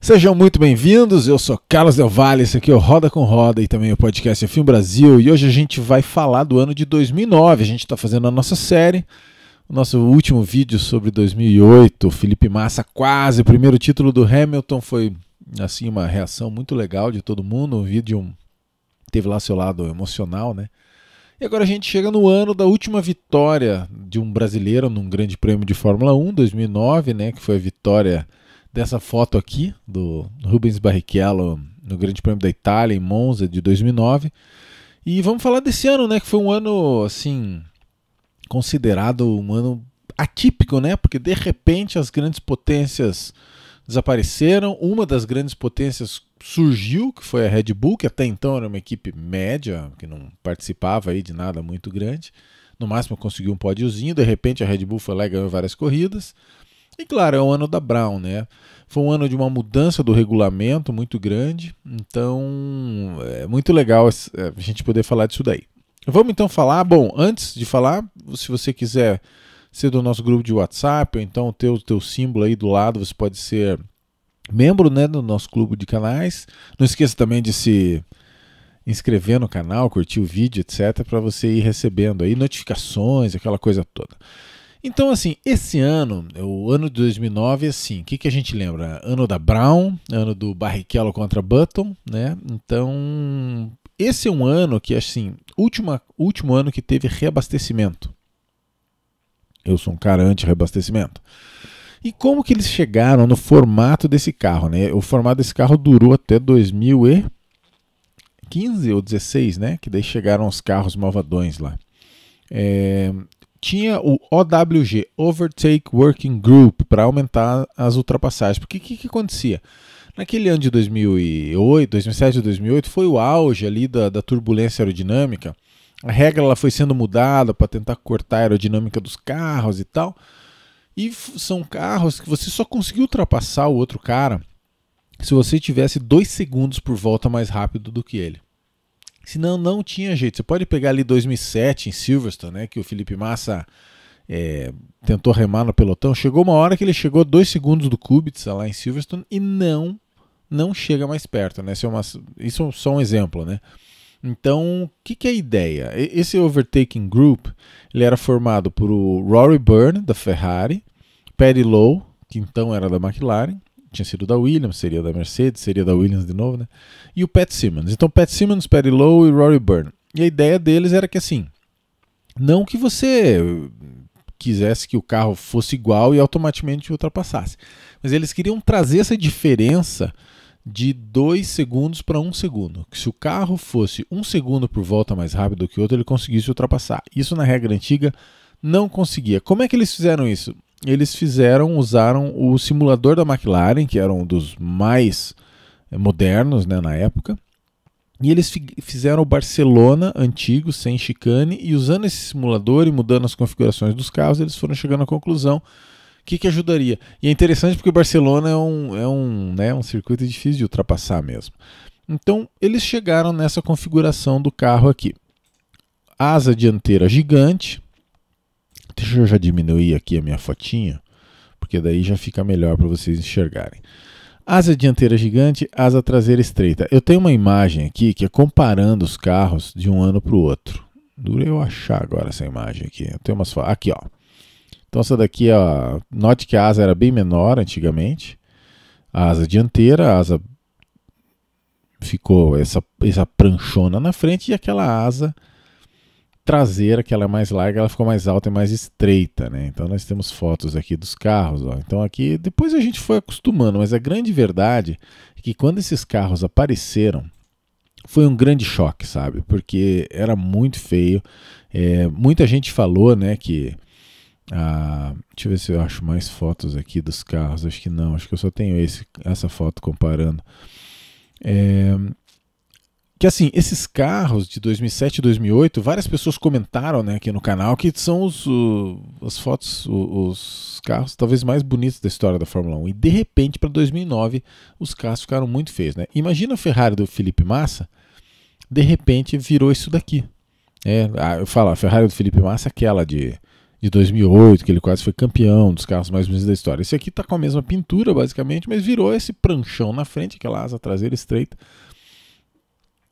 Sejam muito bem-vindos, eu sou Carlos Del Valle, esse aqui é o Roda com Roda e também o podcast F1 Brasil, e hoje a gente vai falar do ano de 2009, a gente está fazendo a nossa série, o nosso último vídeo sobre 2008, Felipe Massa quase, o primeiro título do Hamilton, foi assim uma reação muito legal de todo mundo, o vídeo teve lá seu lado emocional, né? E agora a gente chega no ano da última vitória de um brasileiro num grande prêmio de Fórmula 1, 2009, né, que foi a vitória dessa foto aqui, do Rubens Barrichello no Grande Prêmio da Itália, em Monza, de 2009. E vamos falar desse ano, né, que foi um ano, assim, considerado um ano atípico, né, porque de repente as grandes potências desapareceram, uma das grandes potências surgiu, que foi a Red Bull, que até então era uma equipe média, que não participava aí de nada muito grande, no máximo conseguiu um pódiozinho, de repente a Red Bull foi lá e ganhou várias corridas. E claro, é o ano da Brown, né? Foi um ano de uma mudança do regulamento muito grande, então é muito legal a gente poder falar disso daí. Vamos então falar, bom, antes de falar, se você quiser ser do nosso grupo de WhatsApp, ou então ter o teu símbolo aí do lado, você pode ser membro, né, do nosso clube de canais. Não esqueça também de se inscrever no canal, curtir o vídeo, etc, para você ir recebendo aí notificações, aquela coisa toda. Então, assim, esse ano, o ano de 2009, assim, o que a gente lembra? Ano da Brown, ano do Barrichello contra Button, né? Então, esse é um ano que, assim, último ano que teve reabastecimento. Eu sou um cara anti-reabastecimento. E como que eles chegaram no formato desse carro, né? O formato desse carro durou até 2015 ou 2016, né? Que daí chegaram os carros malvadões lá. Tinha o OWG, Overtake Working Group, para aumentar as ultrapassagens. Porque o que acontecia? Naquele ano de 2008, 2007 e 2008, foi o auge ali da turbulência aerodinâmica. A regra ela foi sendo mudada para tentar cortar a aerodinâmica dos carros e tal. E são carros que você só conseguiu ultrapassar o outro cara se você tivesse 2 segundos por volta mais rápido do que ele. Senão não tinha jeito. Você pode pegar ali 2007 em Silverstone, né, que o Felipe Massa tentou remar no pelotão. Chegou uma hora que ele chegou a 2 segundos do Kubica lá em Silverstone e não chega mais perto, né? Isso é só um exemplo, né? Então, o que é a ideia? Esse Overtaking Group ele era formado por o Rory Byrne, da Ferrari, Paddy Lowe, que então era da McLaren, tinha sido da Williams, seria da Mercedes, seria da Williams de novo, né? E o Pat Symonds. Então, Pat Symonds, Paddy Lowe e Rory Byrne. E a ideia deles era que, assim, não que você quisesse que o carro fosse igual e automaticamente ultrapassasse, mas eles queriam trazer essa diferença de 2 segundos para 1 segundo. Que se o carro fosse 1 segundo por volta mais rápido que o outro, ele conseguisse ultrapassar. Isso na regra antiga não conseguia. Como é que eles fizeram isso? Eles usaram o simulador da McLaren, que era um dos mais modernos, né, na época, e eles fizeram o Barcelona antigo, sem chicane, e usando esse simulador e mudando as configurações dos carros, eles foram chegando à conclusão que ajudaria. E é interessante porque o Barcelona é um circuito difícil de ultrapassar mesmo. Então, eles chegaram nessa configuração do carro aqui. Asa dianteira gigante. Deixa eu já diminuir aqui a minha fotinha, porque daí já fica melhor para vocês enxergarem. Asa dianteira gigante, asa traseira estreita. Eu tenho uma imagem aqui que é comparando os carros de um ano para o outro. Dura eu achar agora essa imagem aqui. Eu tenho umas fotos. Aqui, ó. Então essa daqui, ó, note que a asa era bem menor antigamente. A asa dianteira, a asa ficou essa pranchona na frente e aquela asa traseira, que ela é mais larga, ela ficou mais alta e mais estreita, né? Então nós temos fotos aqui dos carros, ó. Então aqui, depois a gente foi acostumando, mas a grande verdade é que quando esses carros apareceram, foi um grande choque, sabe? Porque era muito feio. Muita gente falou, né, que deixa eu ver se eu acho mais fotos aqui dos carros. Acho que não, acho que eu só tenho essa foto comparando. Que assim, esses carros de 2007 e 2008, várias pessoas comentaram, né, aqui no canal que são as fotos, os carros talvez mais bonitos da história da Fórmula 1. E de repente, para 2009, os carros ficaram muito feios, né? Imagina a Ferrari do Felipe Massa, de repente virou isso daqui. Eu falo, a Ferrari do Felipe Massa, aquela de de 2008, que ele quase foi campeão dos carros mais bonitos da história. Esse aqui está com a mesma pintura, basicamente, mas virou esse pranchão na frente, aquela asa traseira estreita.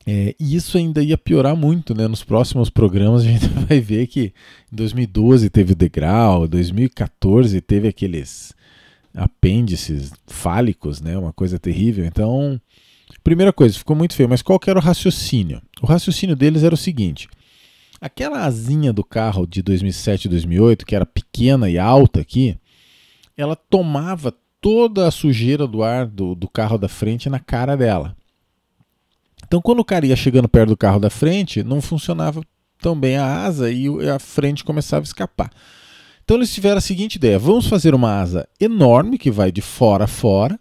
E isso ainda ia piorar muito, né? Nos próximos programas a gente vai ver que em 2012 teve o degrau, em 2014 teve aqueles apêndices fálicos, né? Uma coisa terrível. Então, primeira coisa, ficou muito feio. Mas qual que era o raciocínio? O raciocínio deles era o seguinte: aquela asinha do carro de 2007 e 2008, que era pequena e alta aqui, ela tomava toda a sujeira do ar do carro da frente na cara dela. Então, quando o cara ia chegando perto do carro da frente, não funcionava tão bem a asa e a frente começava a escapar. Então, eles tiveram a seguinte ideia: vamos fazer uma asa enorme que vai de fora a fora.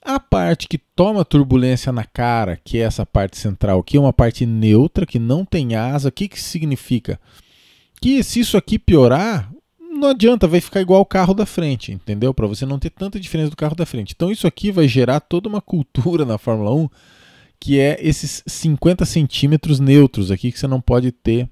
A parte que toma turbulência na cara, que é essa parte central, que é uma parte neutra, que não tem asa. O que significa? Que se isso aqui piorar, não adianta, vai ficar igual o carro da frente, entendeu? Para você não ter tanta diferença do carro da frente. Então, isso aqui vai gerar toda uma cultura na Fórmula 1, que é esses 50 centímetros neutros aqui, que você não pode ter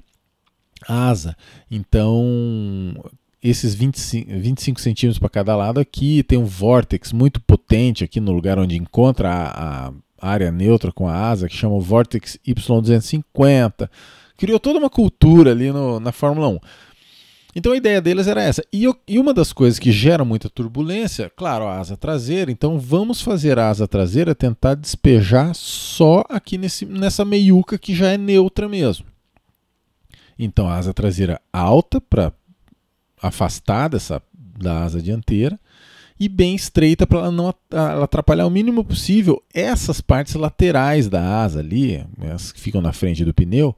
asa. Então, esses 25 centímetros para cada lado aqui, tem um vórtex muito potente aqui no lugar onde encontra a área neutra com a asa, que chama o vórtex Y250. Criou toda uma cultura ali na Fórmula 1. Então a ideia deles era essa. E uma das coisas que gera muita turbulência, claro, a asa traseira. Então vamos fazer a asa traseira tentar despejar só aqui nessa meiuca que já é neutra mesmo. Então a asa traseira alta para afastar da asa dianteira e bem estreita para ela não atrapalhar o mínimo possível essas partes laterais da asa ali, as que ficam na frente do pneu,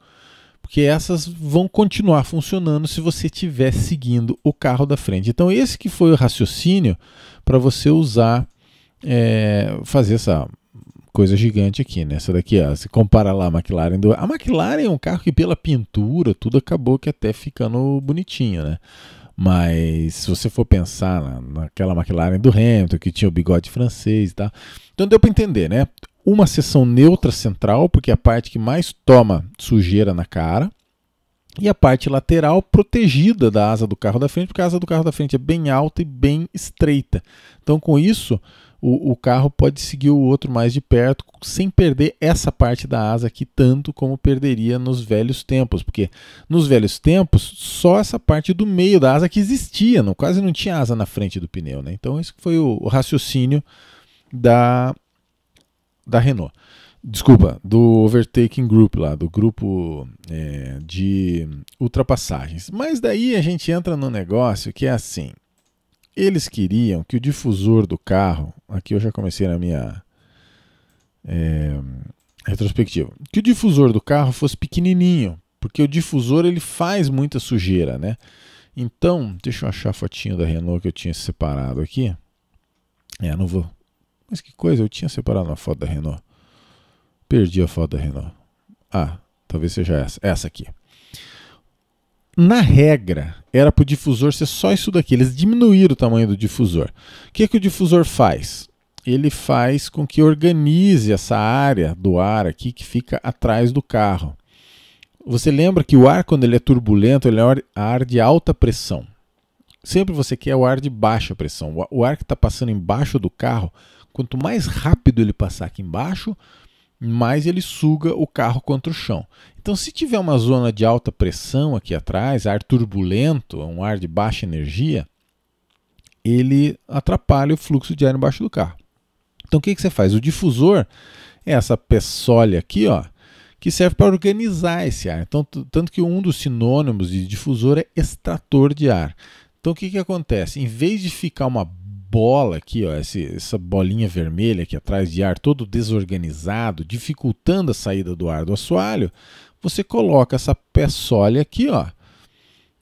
porque essas vão continuar funcionando se você estiver seguindo o carro da frente. Então esse que foi o raciocínio para você usar, fazer essa coisa gigante aqui, né? Essa daqui, ó, se compara lá a McLaren. A McLaren é um carro que pela pintura tudo acabou que até ficando bonitinho, né? Mas se você for pensar naquela McLaren do Hamilton, que tinha o bigode francês e tal, então deu para entender, né? Uma seção neutra central, porque é a parte que mais toma sujeira na cara, e a parte lateral protegida da asa do carro da frente, porque a asa do carro da frente é bem alta e bem estreita. Então, com isso, o carro pode seguir o outro mais de perto, sem perder essa parte da asa aqui, tanto como perderia nos velhos tempos, porque nos velhos tempos, só essa parte do meio da asa que existia, quase não tinha asa na frente do pneu, né? Então, esse foi o raciocínio da Renault. Desculpa, do Overtaking Group lá, do grupo de ultrapassagens. Mas daí a gente entra num negócio que é assim: eles queriam que o difusor do carro, aqui eu já comecei na minha retrospectiva, que o difusor do carro fosse pequenininho, porque o difusor ele faz muita sujeira, né? Então, deixa eu achar a fotinho da Renault que eu tinha separado aqui. Não vou. Mas que coisa, eu tinha separado uma foto da Renault. Perdi a foto da Renault. Talvez seja essa aqui. Na regra, era para o difusor ser só isso daqui. Eles diminuíram o tamanho do difusor. O que o difusor faz? Ele faz com que organize essa área do ar aqui que fica atrás do carro. Você lembra que o ar, quando ele é turbulento, ele é ar de alta pressão. Sempre você quer o ar de baixa pressão. O ar que está passando embaixo do carro, quanto mais rápido ele passar aqui embaixo, mais ele suga o carro contra o chão. Então, se tiver uma zona de alta pressão aqui atrás, ar turbulento, um ar de baixa energia, ele atrapalha o fluxo de ar embaixo do carro. Então, o que você faz? O difusor é essa peçolha aqui, ó, que serve para organizar esse ar. Então, tanto que um dos sinônimos de difusor é extrator de ar. Então, o que acontece? Em vez de ficar uma bola aqui, ó, essa bolinha vermelha aqui atrás de ar todo desorganizado, dificultando a saída do ar do assoalho, você coloca essa peçolha aqui, ó,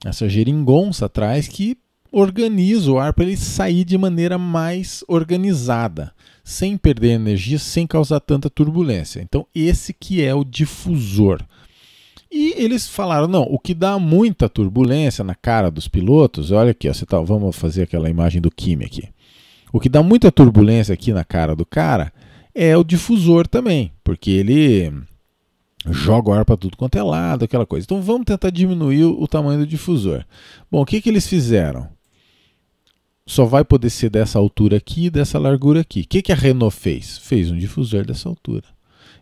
essa geringonça atrás que organiza o ar para ele sair de maneira mais organizada, sem perder energia, sem causar tanta turbulência. Então esse que é o difusor. E eles falaram, não, o que dá muita turbulência na cara dos pilotos, olha aqui, ó, vamos fazer aquela imagem do Kimi aqui. O que dá muita turbulência aqui na cara do cara é o difusor também, porque ele joga o ar para tudo quanto é lado, aquela coisa. Então vamos tentar diminuir o tamanho do difusor. Bom, o que eles fizeram? Só vai poder ser dessa altura aqui e dessa largura aqui. O que a Renault fez? Fez um difusor dessa altura.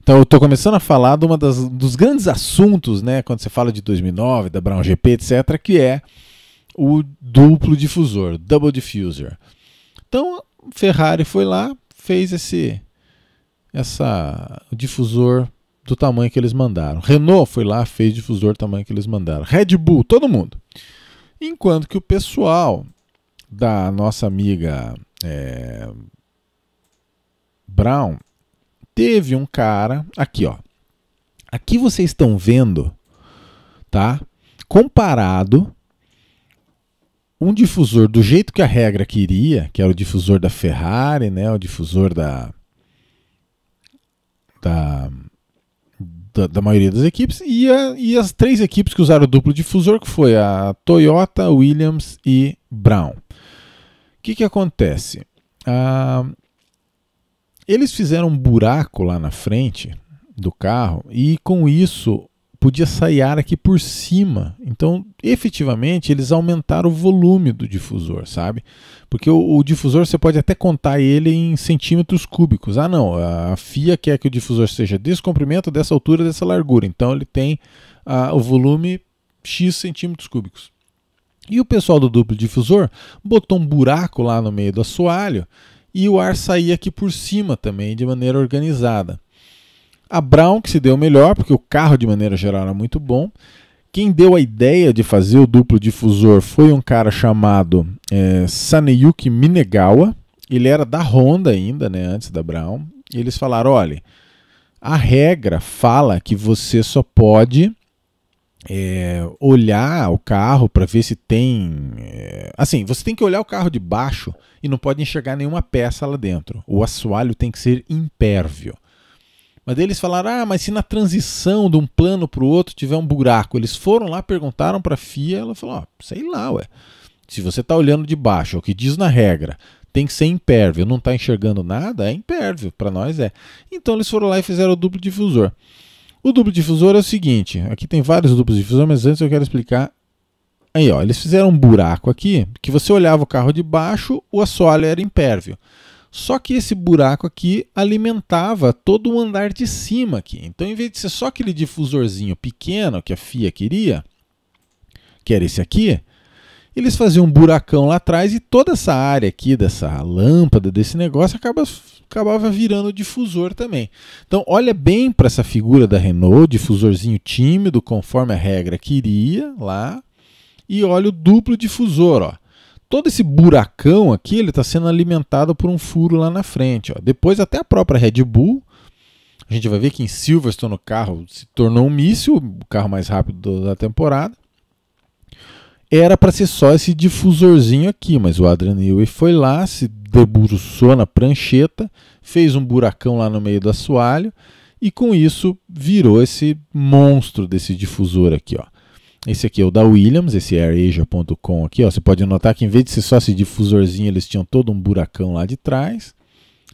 Então eu estou começando a falar de dos grandes assuntos, né, quando você fala de 2009, da Brown GP, etc., que é o duplo difusor, double diffuser. Então Ferrari foi lá, fez o difusor do tamanho que eles mandaram. Renault foi lá, fez difusor do tamanho que eles mandaram. Red Bull, todo mundo. Enquanto que o pessoal da nossa amiga Brown, teve um cara, aqui ó, aqui vocês estão vendo, tá? Comparado um difusor do jeito que a regra queria, que era o difusor da Ferrari, né? O difusor da maioria das equipes, e as 3 equipes que usaram o duplo difusor, que foi a Toyota, Williams e Brown. O que acontece? Eles fizeram um buraco lá na frente do carro e com isso podia sair ar aqui por cima. Então, efetivamente, eles aumentaram o volume do difusor, sabe? Porque o difusor você pode até contar ele em centímetros cúbicos. Ah, não, a FIA quer que o difusor seja desse comprimento, dessa altura, dessa largura. Então, ele tem o volume X centímetros cúbicos. E o pessoal do duplo difusor botou um buraco lá no meio do assoalho e o ar saía aqui por cima também, de maneira organizada. A Brown que se deu melhor, porque o carro de maneira geral era muito bom. Quem deu a ideia de fazer o duplo difusor foi um cara chamado Saneyuki Minegawa. Ele era da Honda ainda, né, antes da Brown. E eles falaram, olha, a regra fala que você só pode olhar o carro para ver se tem... assim, você tem que olhar o carro de baixo e não pode enxergar nenhuma peça lá dentro. O assoalho tem que ser impérvio. Mas eles falaram, mas se na transição de um plano para o outro tiver um buraco, eles foram lá, perguntaram para a FIA, ela falou, sei lá, se você está olhando de baixo, é o que diz na regra, tem que ser impérvio, não está enxergando nada, é impérvio, para nós é. Então eles foram lá e fizeram o duplo difusor. O duplo difusor é o seguinte, aqui tem vários duplos difusores, mas antes eu quero explicar. Aí, ó, eles fizeram um buraco aqui, que você olhava o carro de baixo, o assoalho era impérvio. Só que esse buraco aqui alimentava todo o andar de cima aqui. Então, em vez de ser só aquele difusorzinho pequeno que a FIA queria, que era esse aqui, eles faziam um buracão lá atrás e toda essa área aqui, dessa lâmpada, desse negócio, acabava virando difusor também. Então, olha bem para essa figura da Renault, difusorzinho tímido, conforme a regra queria lá, e olha o duplo difusor, ó. Todo esse buracão aqui, ele está sendo alimentado por um furo lá na frente. Ó. Depois até a própria Red Bull, a gente vai ver que em Silverstone o carro se tornou um míssil, o carro mais rápido da temporada. Era para ser só esse difusorzinho aqui, mas o Adrian Newey foi lá, se debruçou na prancheta, fez um buracão lá no meio do assoalho e com isso virou esse monstro desse difusor aqui, ó. Esse aqui é o da Williams, esse AirAsia.com aqui, ó. Você pode notar que em vez de ser só esse difusorzinho, eles tinham todo um buracão lá de trás.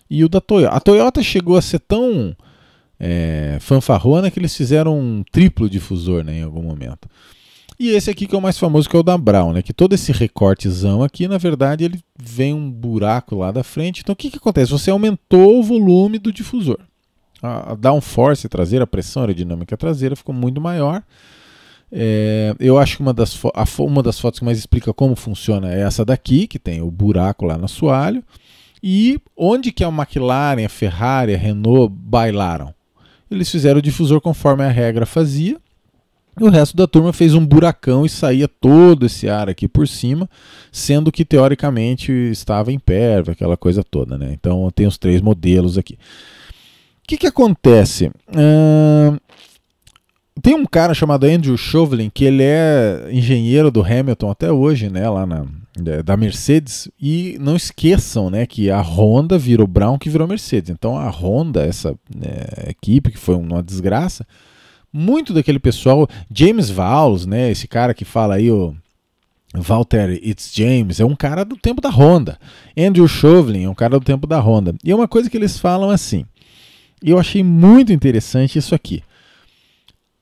E o da Toyota. A Toyota chegou a ser tão fanfarrona que eles fizeram um triplo difusor, né, em algum momento. E esse aqui que é o mais famoso, que é o da Brown, né, que todo esse recortezão aqui, na verdade, ele vem um buraco lá da frente. Então o que acontece? Você aumentou o volume do difusor. A downforce traseira, a pressão aerodinâmica traseira ficou muito maior. Eu acho que uma das fotos que mais explica como funciona é essa daqui, que tem o buraco lá no assoalho. E onde que a McLaren, a Ferrari, a Renault bailaram? Eles fizeram o difusor conforme a regra fazia. E o resto da turma fez um buracão e saía todo esse ar aqui por cima, sendo que teoricamente estava impérvio, aquela coisa toda, né? Então tem os 3 modelos aqui. O que acontece? Tem um cara chamado Andrew Chauvelin, que ele é engenheiro do Hamilton até hoje, né, lá da Mercedes, e não esqueçam, né, que a Honda virou Brown, que virou Mercedes. Então a Honda, essa equipe que foi uma desgraça, muito daquele pessoal, James Vowles, né, esse cara que fala aí, o Walter It's James, é um cara do tempo da Honda. Andrew Chauvelin é um cara do tempo da Honda. E é uma coisa que eles falam assim, e eu achei muito interessante isso aqui.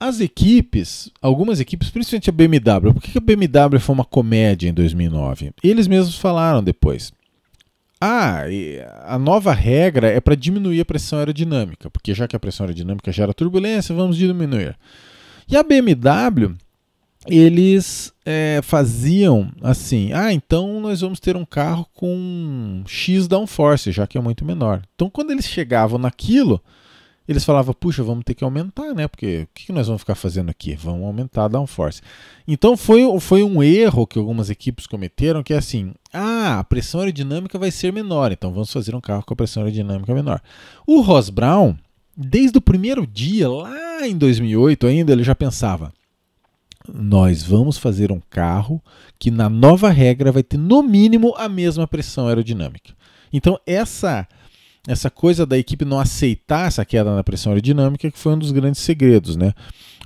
as equipes, algumas equipes, principalmente a BMW, por que a BMW foi uma comédia em 2009? Eles mesmos falaram depois. A nova regra é para diminuir a pressão aerodinâmica, porque já que a pressão aerodinâmica gera turbulência, vamos diminuir. E a BMW, eles faziam assim, então nós vamos ter um carro com X downforce, já que é muito menor. Então quando eles chegavam naquilo, eles falavam, puxa, vamos ter que aumentar, né? Porque o que nós vamos ficar fazendo aqui? Vamos aumentar a downforce. Então foi um erro que algumas equipes cometeram, que é assim, a pressão aerodinâmica vai ser menor, então vamos fazer um carro com a pressão aerodinâmica menor. O Ross Brown, desde o primeiro dia, lá em 2008 ainda, ele já pensava, nós vamos fazer um carro que na nova regra vai ter no mínimo a mesma pressão aerodinâmica. Então essa coisa da equipe não aceitar essa queda na pressão aerodinâmica que foi um dos grandes segredos, né?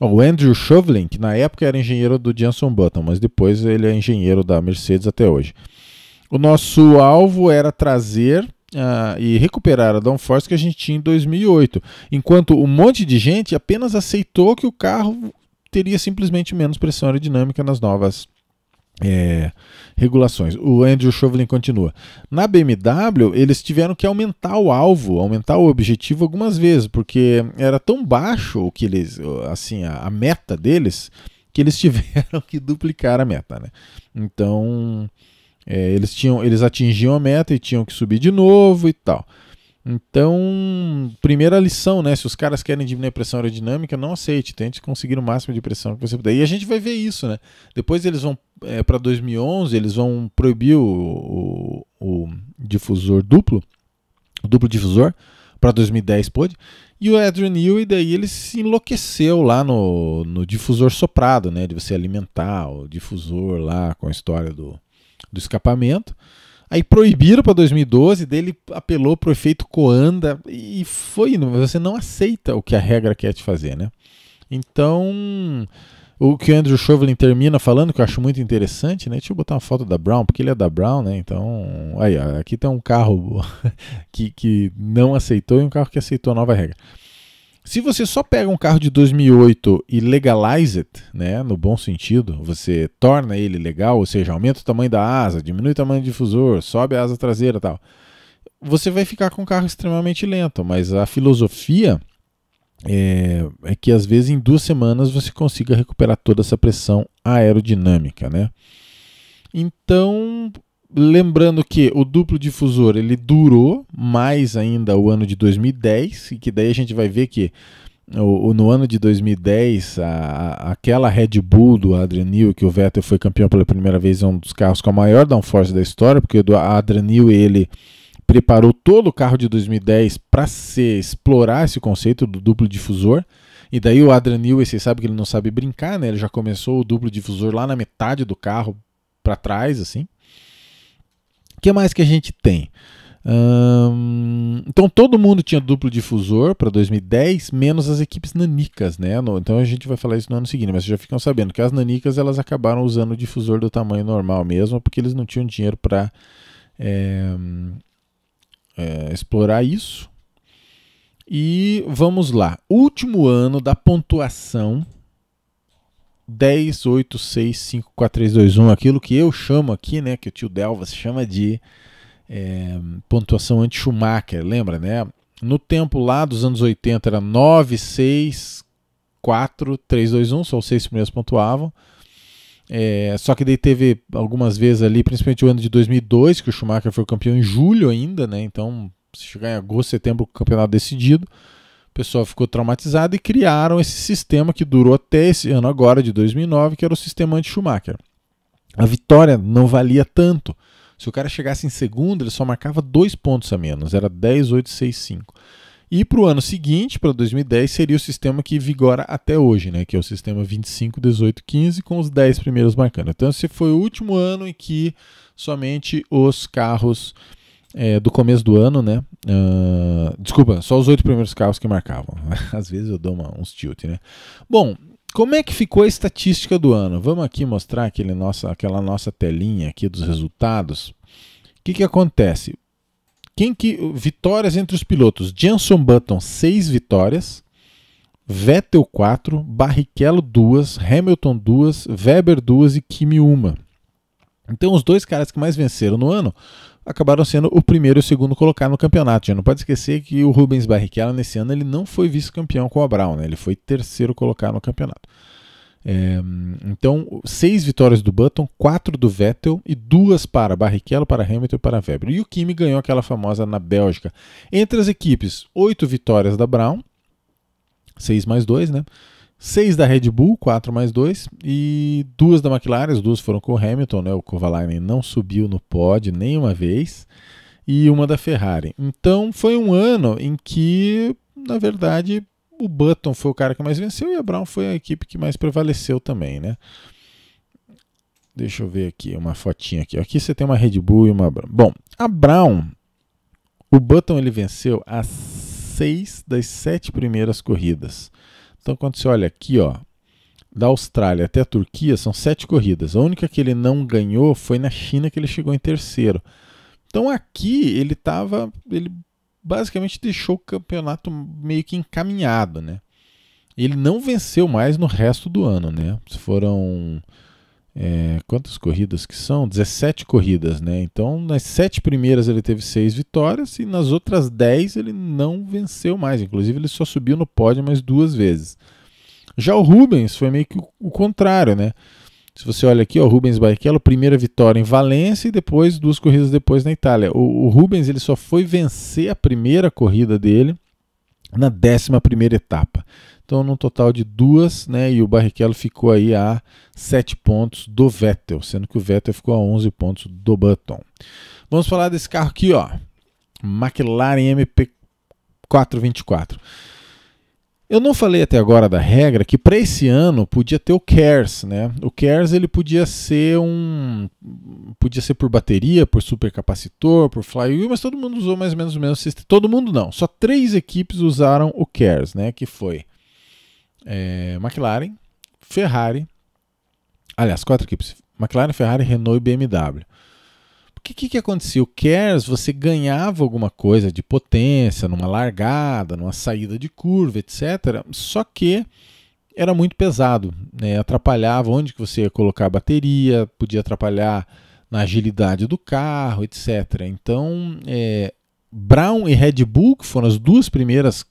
O Andrew Chauvelin, que na época era engenheiro do Jenson Button, mas depois ele é engenheiro da Mercedes até hoje. O nosso alvo era trazer e recuperar a downforce que a gente tinha em 2008, enquanto um monte de gente apenas aceitou que o carro teria simplesmente menos pressão aerodinâmica nas novas regulações. O Andrew Chauvelin continua. Na BMW, eles tiveram que aumentar o alvo, aumentar o objetivo algumas vezes, porque era tão baixo o que eles, assim, a meta deles, que eles tiveram que duplicar a meta, né? Então, eles atingiam a meta e tinham que subir de novo e tal. Então, primeira lição, né? Se os caras querem diminuir a pressão aerodinâmica, não aceite, tente conseguir o máximo de pressão que você puder. E a gente vai ver isso, né? Depois eles vão, para 2011, eles vão proibir o difusor duplo, o duplo difusor, para 2010 pôde. E o Adrian Newey, daí ele se enlouqueceu lá no difusor soprado, né? De você alimentar o difusor lá com a história do escapamento. Aí proibiram para 2012, daí ele apelou para o efeito Coanda e foi, você não aceita o que a regra quer te fazer, né? Então, o que o Andrew Chauvelin termina falando, que eu acho muito interessante, né? Deixa eu botar uma foto da Brown, porque ele é da Brown, né? Então, aí, ó, aqui tem um carro que não aceitou e um carro que aceitou a nova regra. Se você só pega um carro de 2008 e legalize it, né, no bom sentido, você torna ele legal, ou seja, aumenta o tamanho da asa, diminui o tamanho do difusor, sobe a asa traseira e tal, você vai ficar com um carro extremamente lento, mas a filosofia é que às vezes em 2 semanas você consiga recuperar toda essa pressão aerodinâmica, né? Então, lembrando que o duplo difusor ele durou mais ainda o ano de 2010, e que daí a gente vai ver que no ano de 2010 aquela Red Bull do Adrian Newey, que o Vettel foi campeão pela primeira vez, é um dos carros com a maior downforce da história, porque o Adrian Newey ele preparou todo o carro de 2010 para explorar esse conceito do duplo difusor. E daí o Adrian Newey, vocês sabem que ele não sabe brincar, né? Ele já começou o duplo difusor lá na metade do carro para trás, assim. O que mais que a gente tem? Então todo mundo tinha duplo difusor para 2010, menos as equipes nanicas, né? Então a gente vai falar isso no ano seguinte, mas vocês já ficam sabendo que as nanicas elas acabaram usando o difusor do tamanho normal mesmo, porque eles não tinham dinheiro para explorar isso. E vamos lá, último ano da pontuação 10, 8, 6, 5, 4, 3, 2, 1, aquilo que eu chamo aqui, né, que o tio Delvas chama de pontuação anti-Schumacher, lembra, né? No tempo lá dos anos 80 era 9, 6, 4, 3, 2, 1, só os 6 primeiros pontuavam. Só que daí teve algumas vezes ali, principalmente o ano de 2002, que o Schumacher foi campeão em julho ainda, né? Então, se chegar em agosto, setembro, o campeonato decidido, o pessoal ficou traumatizado e criaram esse sistema que durou até esse ano agora, de 2009, que era o sistema anti-Schumacher. A vitória não valia tanto. Se o cara chegasse em segundo, ele só marcava 2 pontos a menos, era 10, 8, 6, 5. E para o ano seguinte, para 2010, seria o sistema que vigora até hoje, né? Que é o sistema 25, 18, 15, com os 10 primeiros marcando. Então esse foi o último ano em que somente os carros do começo do ano, né? Desculpa, só os 8 primeiros carros que marcavam. Às vezes eu dou uns tilt, né? Bom, como é que ficou a estatística do ano? Vamos aqui mostrar aquela nossa telinha aqui dos resultados. O que acontece? Vitórias entre os pilotos. Jenson Button, 6 vitórias. Vettel 4, Barrichello 2, Hamilton 2, Weber 2 e Kimi 1. Então os dois caras que mais venceram no ano acabaram sendo o primeiro e o segundo colocado no campeonato. Já não pode esquecer que o Rubens Barrichello nesse ano ele não foi vice-campeão com a Brown, né? Ele foi terceiro colocado no campeonato. Então 6 vitórias do Button, 4 do Vettel e 2 para Barrichello, para Hamilton e para Weber. E o Kimi ganhou aquela famosa na Bélgica. Entre as equipes, 8 vitórias da Brown, 6 mais 2, né? 6 da Red Bull, 4 mais 2, e 2 da McLaren, as 2 foram com o Hamilton, né? O Kovalainen não subiu no pódio nenhuma vez, e uma da Ferrari. Então foi um ano em que, na verdade, o Button foi o cara que mais venceu e a Brown foi a equipe que mais prevaleceu também, né? Deixa eu ver aqui, uma fotinha aqui. Aqui você tem uma Red Bull e uma Brown. Bom, a Brown, o Button ele venceu as 6 das 7 primeiras corridas. Então quando você olha aqui, ó, da Austrália até a Turquia são 7 corridas. A única que ele não ganhou foi na China, que ele chegou em terceiro. Então aqui ele basicamente deixou o campeonato meio que encaminhado, né? Ele não venceu mais no resto do ano, né? Foram quantas corridas que são? 17 corridas, né? Então nas 7 primeiras ele teve 6 vitórias e nas outras 10 ele não venceu mais. Inclusive ele só subiu no pódio mais 2 vezes. Já o Rubens foi meio que o contrário, né? Se você olha aqui, ó, Rubens Barrichello, primeira vitória em Valência e depois 2 corridas depois na Itália. O Rubens ele só foi vencer a primeira corrida dele na 11ª etapa. Então, num total de 2, né, e o Barrichello ficou aí a 7 pontos do Vettel, sendo que o Vettel ficou a 11 pontos do Button. Vamos falar desse carro aqui, ó, McLaren MP424. Eu não falei até agora da regra que para esse ano podia ter o KERS, né? O KERS ele podia ser por bateria, por supercapacitor, por flywheel, mas todo mundo usou mais ou menos o mesmo sistema. Todo mundo não, só 3 equipes usaram o KERS, né? Que foi McLaren, Ferrari, aliás, 4 equipes, McLaren, Ferrari, Renault e BMW. O que acontecia? O KERS, você ganhava alguma coisa de potência numa largada, numa saída de curva, etc. Só que era muito pesado, né? Atrapalhava onde que você ia colocar a bateria, podia atrapalhar na agilidade do carro, etc. Então, Brown e Red Bull, que foram as 2 primeiras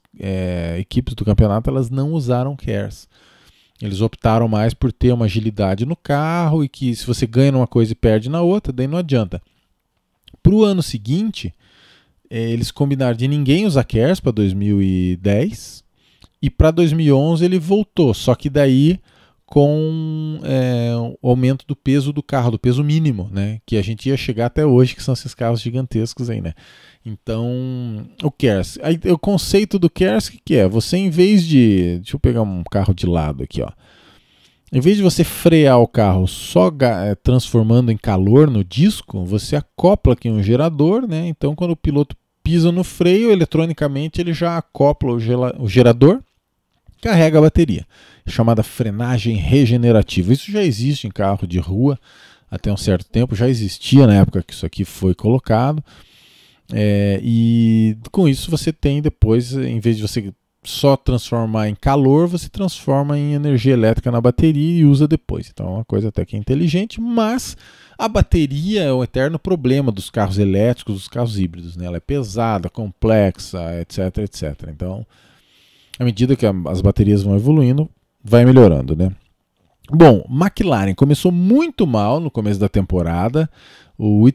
equipes do campeonato, elas não usaram KERS. Eles optaram mais por ter uma agilidade no carro e que se você ganha numa coisa e perde na outra, daí não adianta. Para o ano seguinte, eles combinaram de ninguém usar KERS para 2010 e para 2011 ele voltou, só que daí com o aumento do peso do carro, do peso mínimo, né, que a gente ia chegar até hoje, que são esses carros gigantescos aí, né? Então, o KERS, aí, o conceito do KERS, o que é? Você, em vez de, deixa eu pegar um carro de lado aqui, ó. Em vez de você frear o carro só transformando em calor no disco, você acopla aqui um gerador, né? Então, quando o piloto pisa no freio, eletronicamente ele já acopla o gerador, carrega a bateria. É chamada frenagem regenerativa. Isso já existe em carro de rua até um certo tempo, já existia na época que isso aqui foi colocado. E com isso você tem depois, em vez de você só transformar em calor, você transforma em energia elétrica na bateria e usa depois. Então é uma coisa até que inteligente, mas a bateria é o eterno problema dos carros elétricos, dos carros híbridos, né? Ela é pesada, complexa, etc, etc. Então, à medida que as baterias vão evoluindo, vai melhorando, né? Bom, McLaren começou muito mal no começo da temporada. O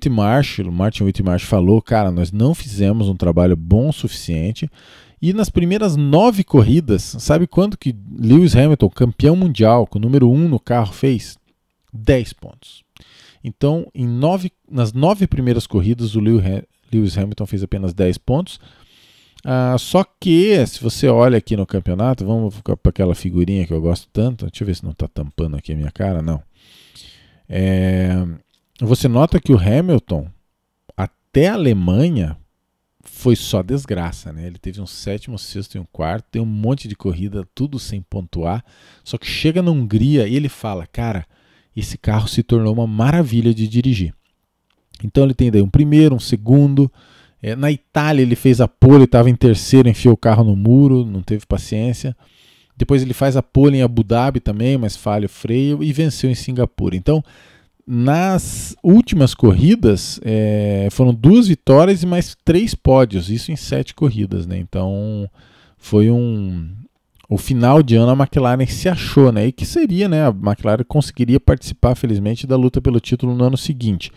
Martin Whitmarsh falou, cara, nós não fizemos um trabalho bom o suficiente. E nas primeiras 9 corridas, sabe quanto que Lewis Hamilton, campeão mundial, com o número 1 no carro, fez? 10 pontos. Então, nas 9 primeiras corridas, o Lewis Hamilton fez apenas 10 pontos. Só que, se você olha aqui no campeonato, vamos para aquela figurinha que eu gosto tanto. Deixa eu ver se não está tampando aqui a minha cara. Não. Você nota que o Hamilton, até a Alemanha, foi só desgraça, né? Ele teve um 7º, 6º e um 4º, tem um monte de corrida, tudo sem pontuar. Só que chega na Hungria e ele fala, cara, esse carro se tornou uma maravilha de dirigir. Então ele tem daí um primeiro, um segundo. Na Itália ele fez a pole, estava em terceiro, enfiou o carro no muro, não teve paciência. Depois ele faz a pole em Abu Dhabi também, mas falha o freio e venceu em Singapura. Então, nas últimas corridas, foram 2 vitórias e mais 3 pódios, isso em 7 corridas, né? Então, foi o final de ano a McLaren se achou, né? E que seria, né? A McLaren conseguiria participar, felizmente, da luta pelo título no ano seguinte.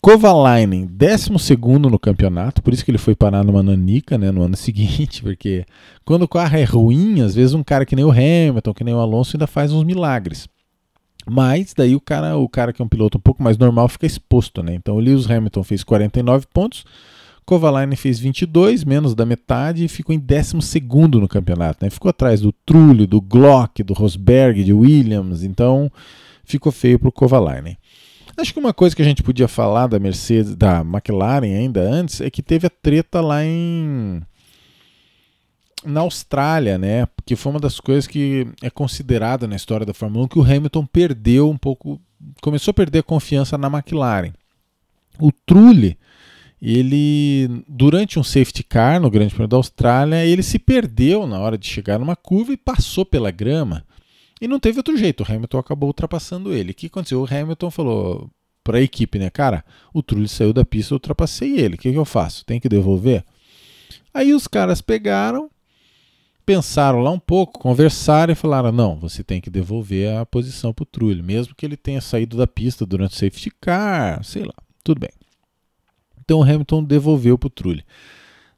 Kovalainen, 12º no campeonato, por isso que ele foi parar numa nanica, né, no ano seguinte, porque quando o carro é ruim, às vezes um cara que nem o Hamilton, que nem o Alonso, ainda faz uns milagres. Mas daí o cara que é um piloto um pouco mais normal fica exposto, né? Então o Lewis Hamilton fez 49 pontos, Kovalainen fez 22, menos da metade, e ficou em 12º no campeonato, né? Ficou atrás do Trulli, do Glock, do Rosberg, de Williams, então ficou feio para o Kovalainen. Acho que uma coisa que a gente podia falar da Mercedes, da McLaren ainda antes, é que teve a treta lá na Austrália, né? Porque foi uma das coisas que é considerada na história da Fórmula 1 que o Hamilton perdeu um pouco, começou a perder a confiança na McLaren. O Trulli, ele, durante um safety car no Grande Prêmio da Austrália, ele se perdeu na hora de chegar numa curva e passou pela grama. E não teve outro jeito, o Hamilton acabou ultrapassando ele. O que aconteceu? O Hamilton falou para a equipe, né? Cara, o Trulli saiu da pista, eu ultrapassei ele. O que eu faço? Tem que devolver? Aí os caras pegaram, pensaram lá um pouco, conversaram e falaram, não, você tem que devolver a posição para o Trulli, mesmo que ele tenha saído da pista durante o safety car, sei lá, tudo bem. Então o Hamilton devolveu para o Trulli.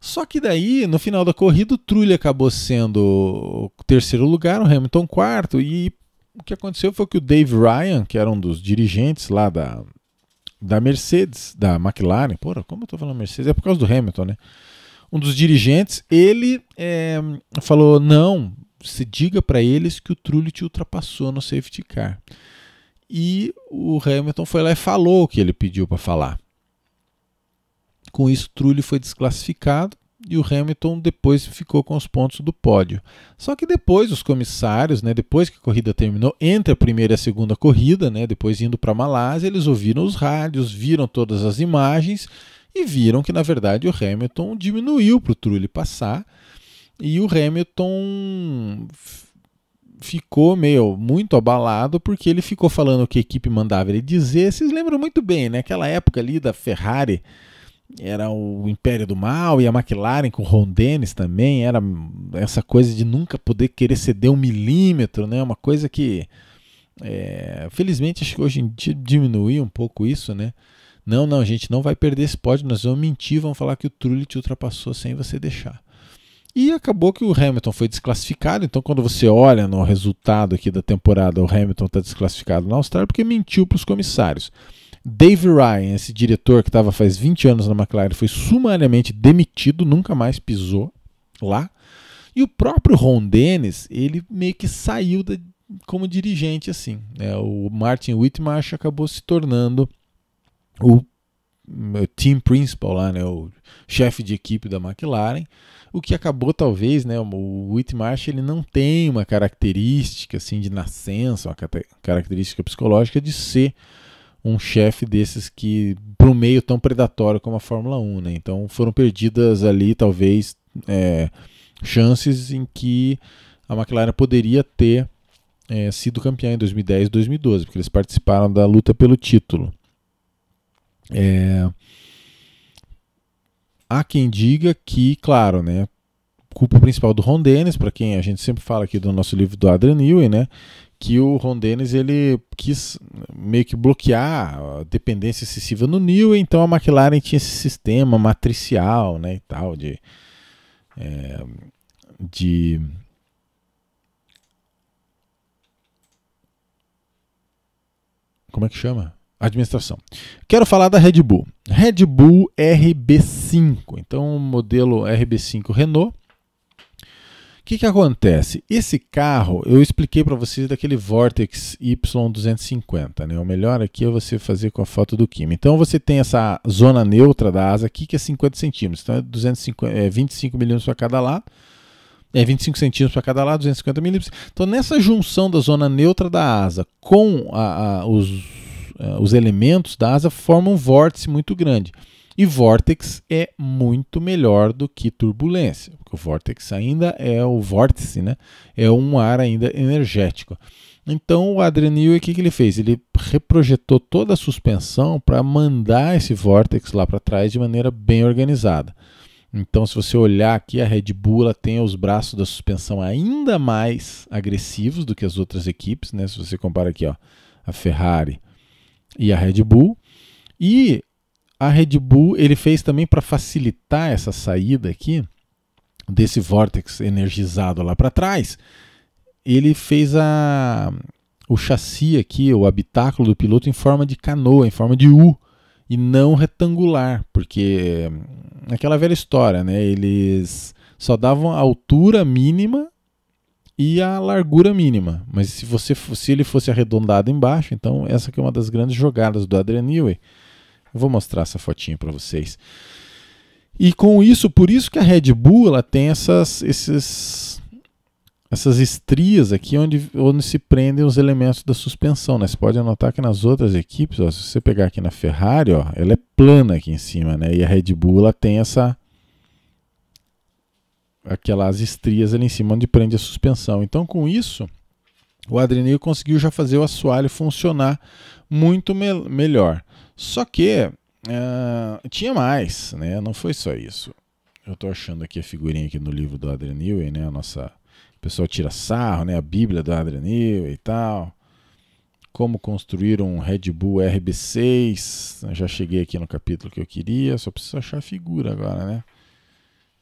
Só que daí, no final da corrida, o Trulli acabou sendo o 3º lugar, o Hamilton 4º, e o que aconteceu foi que o Dave Ryan, que era um dos dirigentes lá da Mercedes, da McLaren, porra, como eu estou falando Mercedes? É por causa do Hamilton, né? Um dos dirigentes, ele falou, não, você diga para eles que o Trulli te ultrapassou no safety car. E o Hamilton foi lá e falou o que ele pediu para falar. Com isso, Trulli foi desclassificado e o Hamilton depois ficou com os pontos do pódio. Só que depois os comissários, né, depois que a corrida terminou, entre a primeira e a segunda corrida, né, depois indo para a Malásia, eles ouviram os rádios, viram todas as imagens e viram que, na verdade, o Hamilton diminuiu para o Trulli passar e o Hamilton ficou muito abalado porque ele ficou falando o que a equipe mandava ele dizer. Vocês lembram muito bem, né? Aquela época ali da Ferrari era o Império do Mal e a McLaren com o Ron Dennis também, era essa coisa de nunca poder querer ceder 1 milímetro, né? Uma coisa que, felizmente, acho que hoje em dia diminuiu um pouco isso, né? Não, a gente não vai perder esse pódio, nós vamos mentir, vamos falar que o Trulli te ultrapassou sem você deixar. E acabou que o Hamilton foi desclassificado, então quando você olha no resultado aqui da temporada, o Hamilton está desclassificado na Austrália porque mentiu para os comissários. Dave Ryan, esse diretor que estava faz 20 anos na McLaren, foi sumariamente demitido, nunca mais pisou lá. E o próprio Ron Dennis, ele meio que saiu como dirigente assim. O Martin Whitmarsh acabou se tornando o team principal lá, né, o chefe de equipe da McLaren, o que acabou talvez, né, o Whitmarsh ele não tem uma característica assim de nascença, uma característica psicológica de ser um chefe desses que para um meio tão predatório como a Fórmula 1, né? Então foram perdidas ali talvez chances em que a McLaren poderia ter sido campeã em 2010 e 2012, porque eles participaram da luta pelo título. Há quem diga que, claro, né, culpa principal do Ron Dennis, para quem a gente sempre fala aqui do nosso livro do Adrian Newey, né, que o Ron Dennis ele quis meio que bloquear a dependência excessiva no Newey, então a McLaren tinha esse sistema matricial, né, e tal, de como é que chama? Administração. Quero falar da Red Bull. Red Bull RB5. Então, o modelo RB5 Renault. O que acontece? Esse carro, eu expliquei para vocês daquele Vortex Y250. Né? O melhor aqui é você fazer com a foto do Kimi. Então, você tem essa zona neutra da asa aqui, que é 50 centímetros. Então, 25 milímetros para cada lado. 25 centímetros para cada lado, 250 milímetros. Então, nessa junção da zona neutra da asa com os elementos da asa, formam um vórtice muito grande. E Vortex é muito melhor do que turbulência, porque o Vortex ainda é o vórtice, né? É um ar ainda energético. Então o Adrian Newey, o que ele fez? Ele reprojetou toda a suspensão para mandar esse Vortex lá para trás de maneira bem organizada. Então, se você olhar aqui, a Red Bull ela tem os braços da suspensão ainda mais agressivos do que as outras equipes, né? Se você compara aqui, ó, a Ferrari e a Red Bull. E a Red Bull ele fez também para facilitar essa saída aqui desse Vortex energizado lá para trás. Ele fez o chassi aqui, o habitáculo do piloto em forma de canoa, em forma de U, e não retangular, porque aquela velha história, né? Eles só davam a altura mínima e a largura mínima, mas se ele fosse arredondado embaixo, então essa aqui é uma das grandes jogadas do Adrian Newey. Eu vou mostrar essa fotinha para vocês. E com isso, por isso que a Red Bull ela tem essas estrias aqui onde se prendem os elementos da suspensão, né? Você pode anotar que nas outras equipes, ó, se você pegar aqui na Ferrari, ó, ela é plana aqui em cima, né? E a Red Bull ela tem aquelas estrias ali em cima onde prende a suspensão. Então, com isso, o Adrian Newey conseguiu já fazer o assoalho funcionar muito melhor. Só que tinha mais, né? Não foi só isso. Eu estou achando aqui a figurinha aqui no livro do Adrian Newey, né? O pessoal tira sarro, né? A Bíblia do Adrian Newey e tal. Como construir um Red Bull RB6. Eu já cheguei aqui no capítulo que eu queria, só preciso achar a figura agora, né?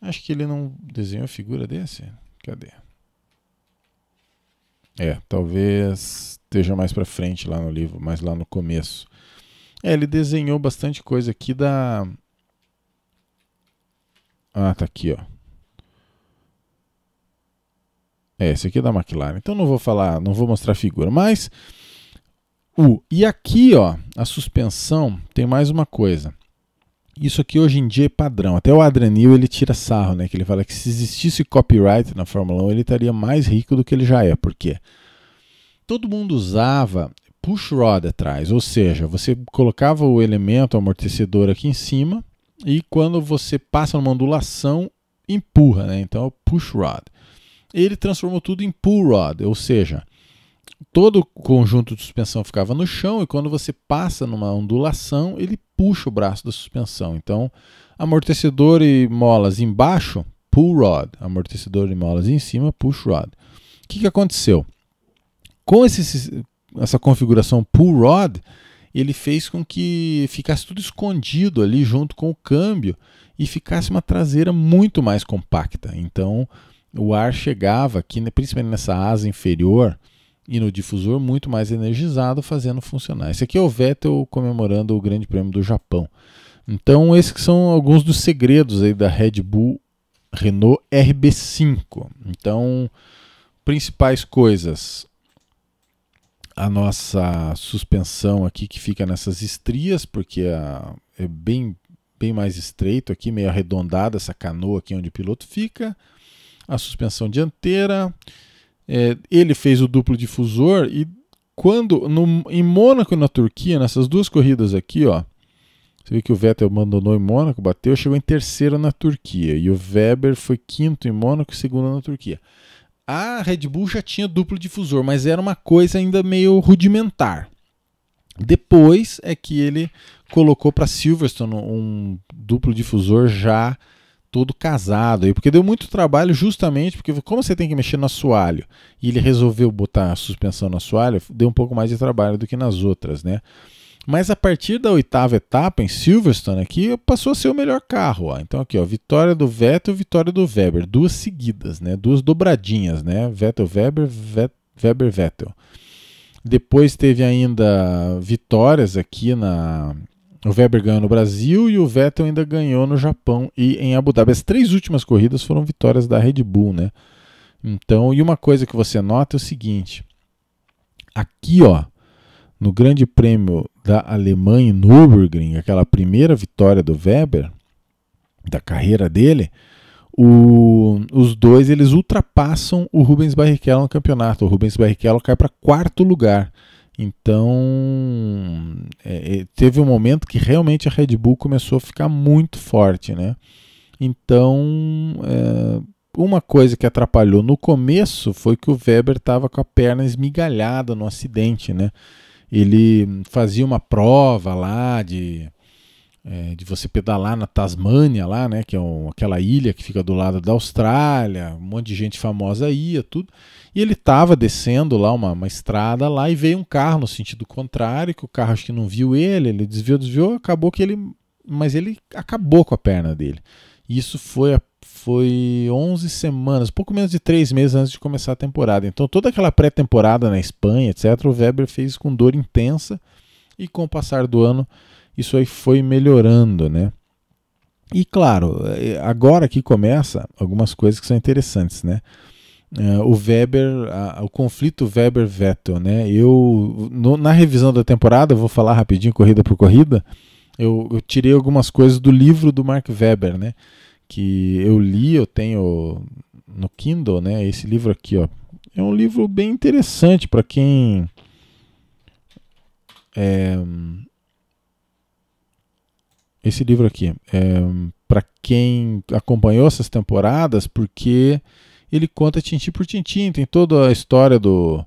Acho que ele não desenhou a figura desse. Cadê? Talvez esteja mais para frente lá no livro, mais lá no começo. Ele desenhou bastante coisa aqui da... Ah, tá aqui, ó. Esse aqui é da McLaren. Então não vou mostrar a figura, mas... E aqui, ó, a suspensão tem mais uma coisa. Isso aqui hoje em dia é padrão. Até o Adrian Newey ele tira sarro, né? Que ele fala que se existisse copyright na Fórmula 1, ele estaria mais rico do que ele já é. Por quê? Todo mundo usava push rod atrás, ou seja, você colocava o elemento amortecedor aqui em cima e quando você passa numa ondulação, empurra, né? Então é o push rod. Ele transformou tudo em pull rod, ou seja, todo o conjunto de suspensão ficava no chão e quando você passa numa ondulação, ele puxa o braço da suspensão. Então, amortecedor e molas embaixo, pull rod. Amortecedor e molas em cima, push rod. O que aconteceu? Com essa configuração pull rod, ele fez com que ficasse tudo escondido ali junto com o câmbio e ficasse uma traseira muito mais compacta. Então, o ar chegava aqui, principalmente nessa asa inferior, e no difusor muito mais energizado, fazendo funcionar. Esse aqui é o Vettel comemorando o Grande Prêmio do Japão. Então esses que são alguns dos segredos aí da Red Bull Renault RB5. Então, principais coisas. A nossa suspensão aqui que fica nessas estrias, porque é bem mais estreito aqui, meio arredondada essa canoa aqui onde o piloto fica. A suspensão dianteira... ele fez o duplo difusor e em Mônaco e na Turquia, nessas duas corridas aqui, ó, você vê que o Vettel abandonou em Mônaco, bateu, chegou em terceiro na Turquia e o Weber foi quinto em Mônaco e segundo na Turquia. A Red Bull já tinha duplo difusor, mas era uma coisa ainda meio rudimentar. Depois é que ele colocou para Silverstone um duplo difusor já todo casado aí, porque deu muito trabalho justamente porque como você tem que mexer no assoalho e ele resolveu botar a suspensão no assoalho, deu um pouco mais de trabalho do que nas outras, né? Mas a partir da 8ª etapa em Silverstone aqui passou a ser o melhor carro, ó. Então aqui, ó, vitória do Vettel, vitória do Weber, duas seguidas, né? Duas dobradinhas, né? Vettel Weber, Weber Vettel. Depois teve ainda vitórias aqui o Weber ganhou no Brasil e o Vettel ainda ganhou no Japão e em Abu Dhabi. As 3 últimas corridas foram vitórias da Red Bull, né? Então, e uma coisa que você nota é o seguinte. Aqui, ó, no Grande Prêmio da Alemanha em Nürburgring, aquela primeira vitória do Weber, da carreira dele, os dois eles ultrapassam o Rubens Barrichello no campeonato. O Rubens Barrichello cai para 4º lugar. Então, teve um momento que realmente a Red Bull começou a ficar muito forte, né? Então, uma coisa que atrapalhou no começo foi que o Weber estava com a perna esmigalhada no acidente, né? Ele fazia uma prova lá de você pedalar na Tasmânia lá, né, que é aquela ilha que fica do lado da Austrália, um monte de gente famosa ia, tudo. E ele estava descendo lá uma estrada lá e veio um carro no sentido contrário, que o carro acho que não viu ele desviou, acabou que mas ele acabou com a perna dele. Isso foi 11 semanas, pouco menos de 3 meses antes de começar a temporada. Então toda aquela pré-temporada na Espanha, etc., o Weber fez com dor intensa e com o passar do ano isso aí foi melhorando, né? E claro, agora que começa algumas coisas que são interessantes, né? O Weber, o conflito Weber-Vettel, né? Na revisão da temporada, vou falar rapidinho, corrida por corrida, eu tirei algumas coisas do livro do Mark Webber, né? Que eu li, eu tenho no Kindle, né? Esse livro aqui, ó, é um livro bem interessante para quem esse livro aqui para quem acompanhou essas temporadas, porque ele conta tintim por tintim, tem toda a história do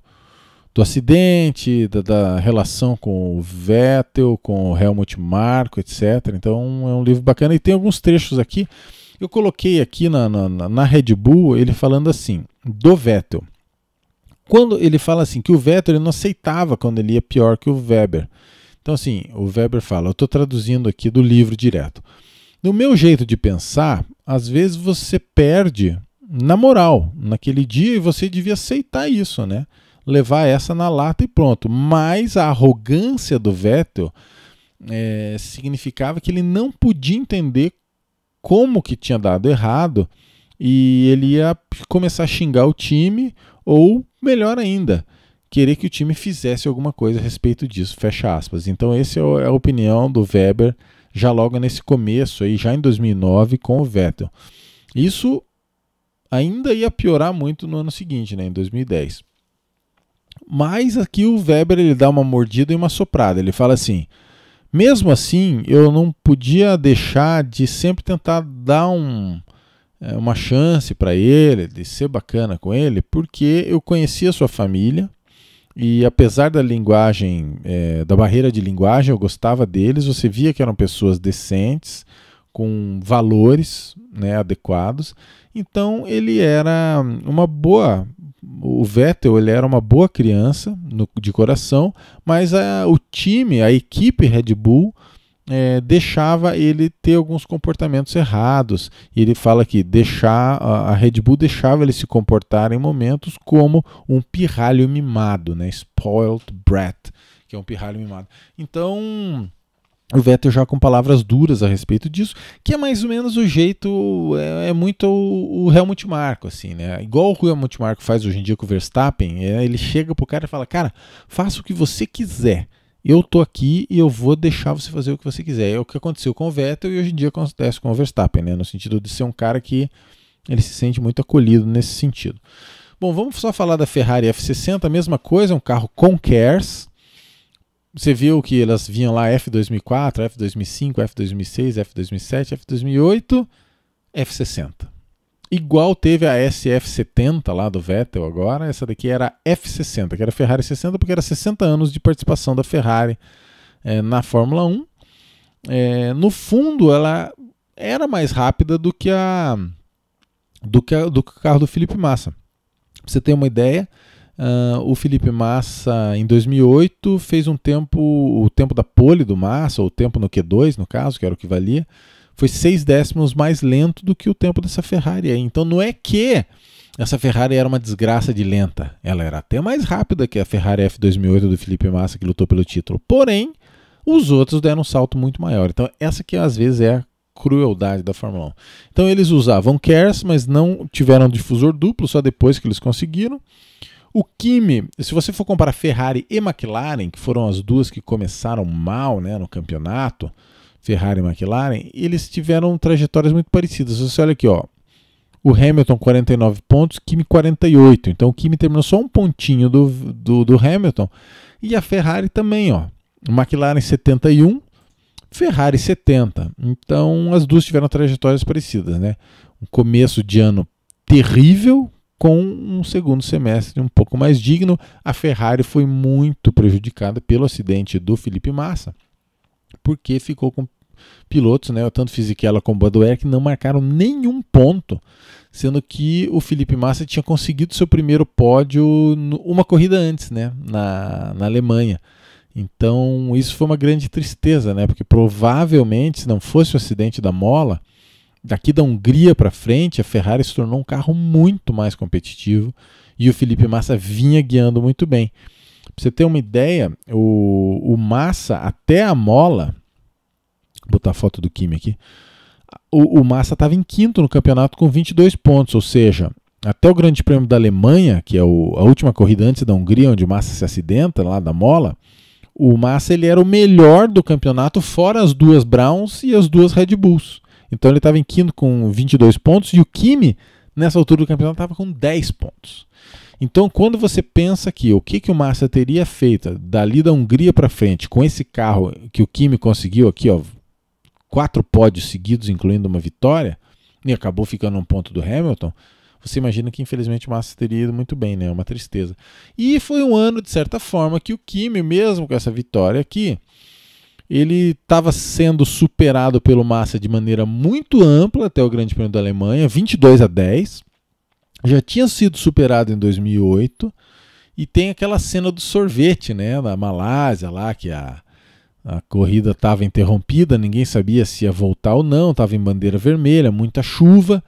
acidente, da relação com o Vettel, com o Helmut Marko, etc. Então é um livro bacana e tem alguns trechos aqui. Eu coloquei aqui na Red Bull ele falando assim, do Vettel. Quando ele fala assim, que o Vettel ele não aceitava quando ele ia pior que o Weber. Então assim, o Weber fala, eu estou traduzindo aqui do livro direto. No meu jeito de pensar, às vezes você perde na moral, naquele dia, e você devia aceitar isso, né? Levar essa na lata e pronto. Mas a arrogância do Vettel significava que ele não podia entender como que tinha dado errado e ele ia começar a xingar o time ou, melhor ainda, querer que o time fizesse alguma coisa a respeito disso, fecha aspas. Então essa é a opinião do Weber já logo nesse começo, aí, já em 2009 com o Vettel. Isso ainda ia piorar muito no ano seguinte, né, em 2010. Mas aqui o Weber ele dá uma mordida e uma soprada. Ele fala assim, mesmo assim eu não podia deixar de sempre tentar dar uma chance para ele, de ser bacana com ele, porque eu conhecia sua família e apesar da linguagem, da barreira de linguagem, eu gostava deles, você via que eram pessoas decentes, com valores, né, adequados. Então ele era uma boa... O Vettel ele era uma boa criança de coração, mas o time, a equipe Red Bull, deixava ele ter alguns comportamentos errados. E ele fala que a Red Bull deixava ele se comportar em momentos como um pirralho mimado, né? Spoiled brat, que é um pirralho mimado. Então o Vettel já com palavras duras a respeito disso, que é mais ou menos o jeito, muito o Helmut Marko, assim, né? Igual o Helmut Marko faz hoje em dia com o Verstappen, ele chega pro cara e fala, cara, faça o que você quiser, eu tô aqui e eu vou deixar você fazer o que você quiser. É o que aconteceu com o Vettel e hoje em dia acontece com o Verstappen, né? No sentido de ser um cara que ele se sente muito acolhido nesse sentido. Bom, vamos só falar da Ferrari F60, a mesma coisa, um carro com KERS. Você viu que elas vinham lá F2004, F2005, F2006, F2007, F2008, F60. Igual teve a SF70 lá do Vettel agora, essa daqui era F60, que era Ferrari 60, porque era 60 anos de participação da Ferrari na Fórmula 1. No fundo, ela era mais rápida do que o carro do Felipe Massa. Pra você ter uma ideia, o Felipe Massa em 2008 fez o tempo da pole do Massa, ou o tempo no Q2 no caso, que era o que valia, foi 6 décimos mais lento do que o tempo dessa Ferrari aí. Então não é que essa Ferrari era uma desgraça de lenta, ela era até mais rápida que a Ferrari F2008 do Felipe Massa que lutou pelo título, porém os outros deram um salto muito maior. Então essa que às vezes é a crueldade da Fórmula 1. Então eles usavam KERS, mas não tiveram difusor duplo, só depois que eles conseguiram. O Kimi, se você for comparar Ferrari e McLaren, que foram as duas que começaram mal, né, no campeonato, Ferrari e McLaren, eles tiveram trajetórias muito parecidas. Você olha aqui, ó, o Hamilton 49 pontos, Kimi 48. Então o Kimi terminou só um pontinho do Hamilton E a Ferrari também, ó. McLaren 71, Ferrari 70. Então as duas tiveram trajetórias parecidas, né? Um começo de ano terrível com um segundo semestre um pouco mais digno. A Ferrari foi muito prejudicada pelo acidente do Felipe Massa, porque ficou com pilotos, né, tanto Fisichella como Badoer, que não marcaram nenhum ponto, sendo que o Felipe Massa tinha conseguido seu primeiro pódio uma corrida antes, né, na Alemanha. Então isso foi uma grande tristeza, né, porque provavelmente, se não fosse o acidente da mola, daqui da Hungria para frente, a Ferrari se tornou um carro muito mais competitivo e o Felipe Massa vinha guiando muito bem. Para você ter uma ideia, o Massa até a mola, vou botar a foto do Kimi aqui, o Massa estava em quinto no campeonato com 22 pontos, ou seja, até o Grande Prêmio da Alemanha, que é a última corrida antes da Hungria, onde o Massa se acidenta, lá da mola, o Massa ele era o melhor do campeonato, fora as duas Browns e as duas Red Bulls. Então ele estava em quinto com 22 pontos e o Kimi, nessa altura do campeonato, estava com 10 pontos. Então, quando você pensa que o que o Massa teria feito dali da Hungria para frente, com esse carro que o Kimi conseguiu aqui, ó, 4 pódios seguidos, incluindo uma vitória, e acabou ficando um ponto do Hamilton, você imagina que infelizmente o Massa teria ido muito bem, né? Uma tristeza. E foi um ano, de certa forma, que o Kimi, mesmo com essa vitória aqui, ele estava sendo superado pelo Massa de maneira muito ampla até o Grande Prêmio da Alemanha, 22-10. Já tinha sido superado em 2008 e tem aquela cena do sorvete, né, na Malásia lá, que a corrida estava interrompida, ninguém sabia se ia voltar ou não, estava em bandeira vermelha, muita chuva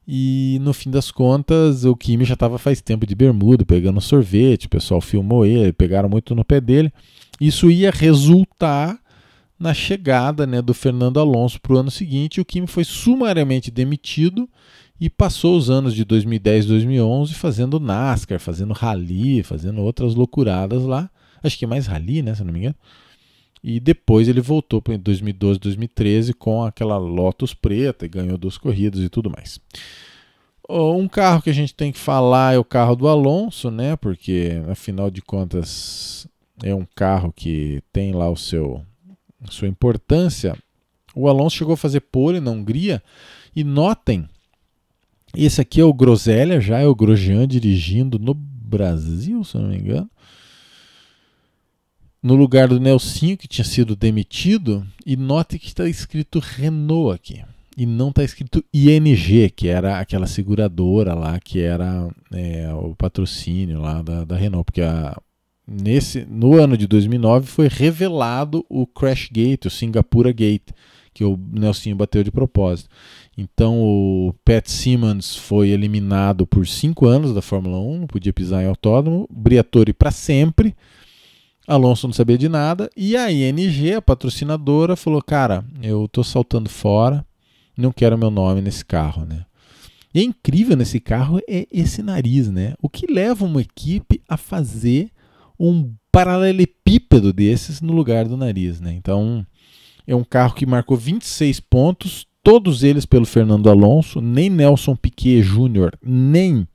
e no fim das contas o Kimi já estava faz tempo de bermuda, pegando sorvete, o pessoal filmou ele, pegaram muito no pé dele. Isso ia resultar na chegada, né, do Fernando Alonso para o ano seguinte. O Kimi foi sumariamente demitido e passou os anos de 2010 e 2011 fazendo NASCAR, fazendo rally, fazendo outras loucuradas lá. Acho que mais rally, né, se não me engano. E depois ele voltou para 2012, 2013 com aquela Lotus preta e ganhou 2 corridas e tudo mais. Um carro que a gente tem que falar é o carro do Alonso, né, porque afinal de contas é um carro que tem lá sua importância. O Alonso chegou a fazer pole na Hungria e notem, esse aqui é o Groselha, já é o Grosjean dirigindo no Brasil, se não me engano, no lugar do Nelsinho, que tinha sido demitido, e note que está escrito Renault aqui, e não está escrito ING, que era aquela seguradora lá, que era o patrocínio lá da Renault, porque no ano de 2009 foi revelado o Crash Gate, o Singapura Gate, que o Nelsinho bateu de propósito. Então o Pat Simmons foi eliminado por 5 anos da Fórmula 1, não podia pisar em autódromo, Briatore para sempre, Alonso não sabia de nada, e a ING, a patrocinadora, falou, cara, eu tô saltando fora, não quero meu nome nesse carro, né? E é incrível nesse carro é esse nariz, né? O que leva uma equipe a fazer um paralelepípedo desses no lugar do nariz, né? Então é um carro que marcou 26 pontos, todos eles pelo Fernando Alonso, nem Nelson Piquet Jr., nem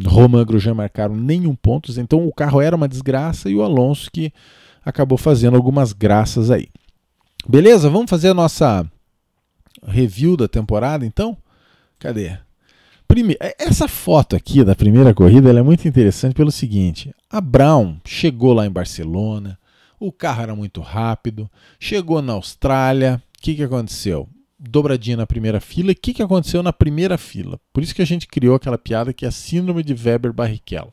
Romain Grosjean marcaram nenhum ponto, então o carro era uma desgraça e o Alonso que acabou fazendo algumas graças aí. Beleza? Vamos fazer a nossa review da temporada então? Cadê? Essa foto aqui da primeira corrida ela é muito interessante pelo seguinte, a Brown chegou lá em Barcelona, o carro era muito rápido, chegou na Austrália, o que aconteceu? Dobradinha na primeira fila, e o que aconteceu na primeira fila? Por isso que a gente criou aquela piada que é a síndrome de Weber-Barrichello.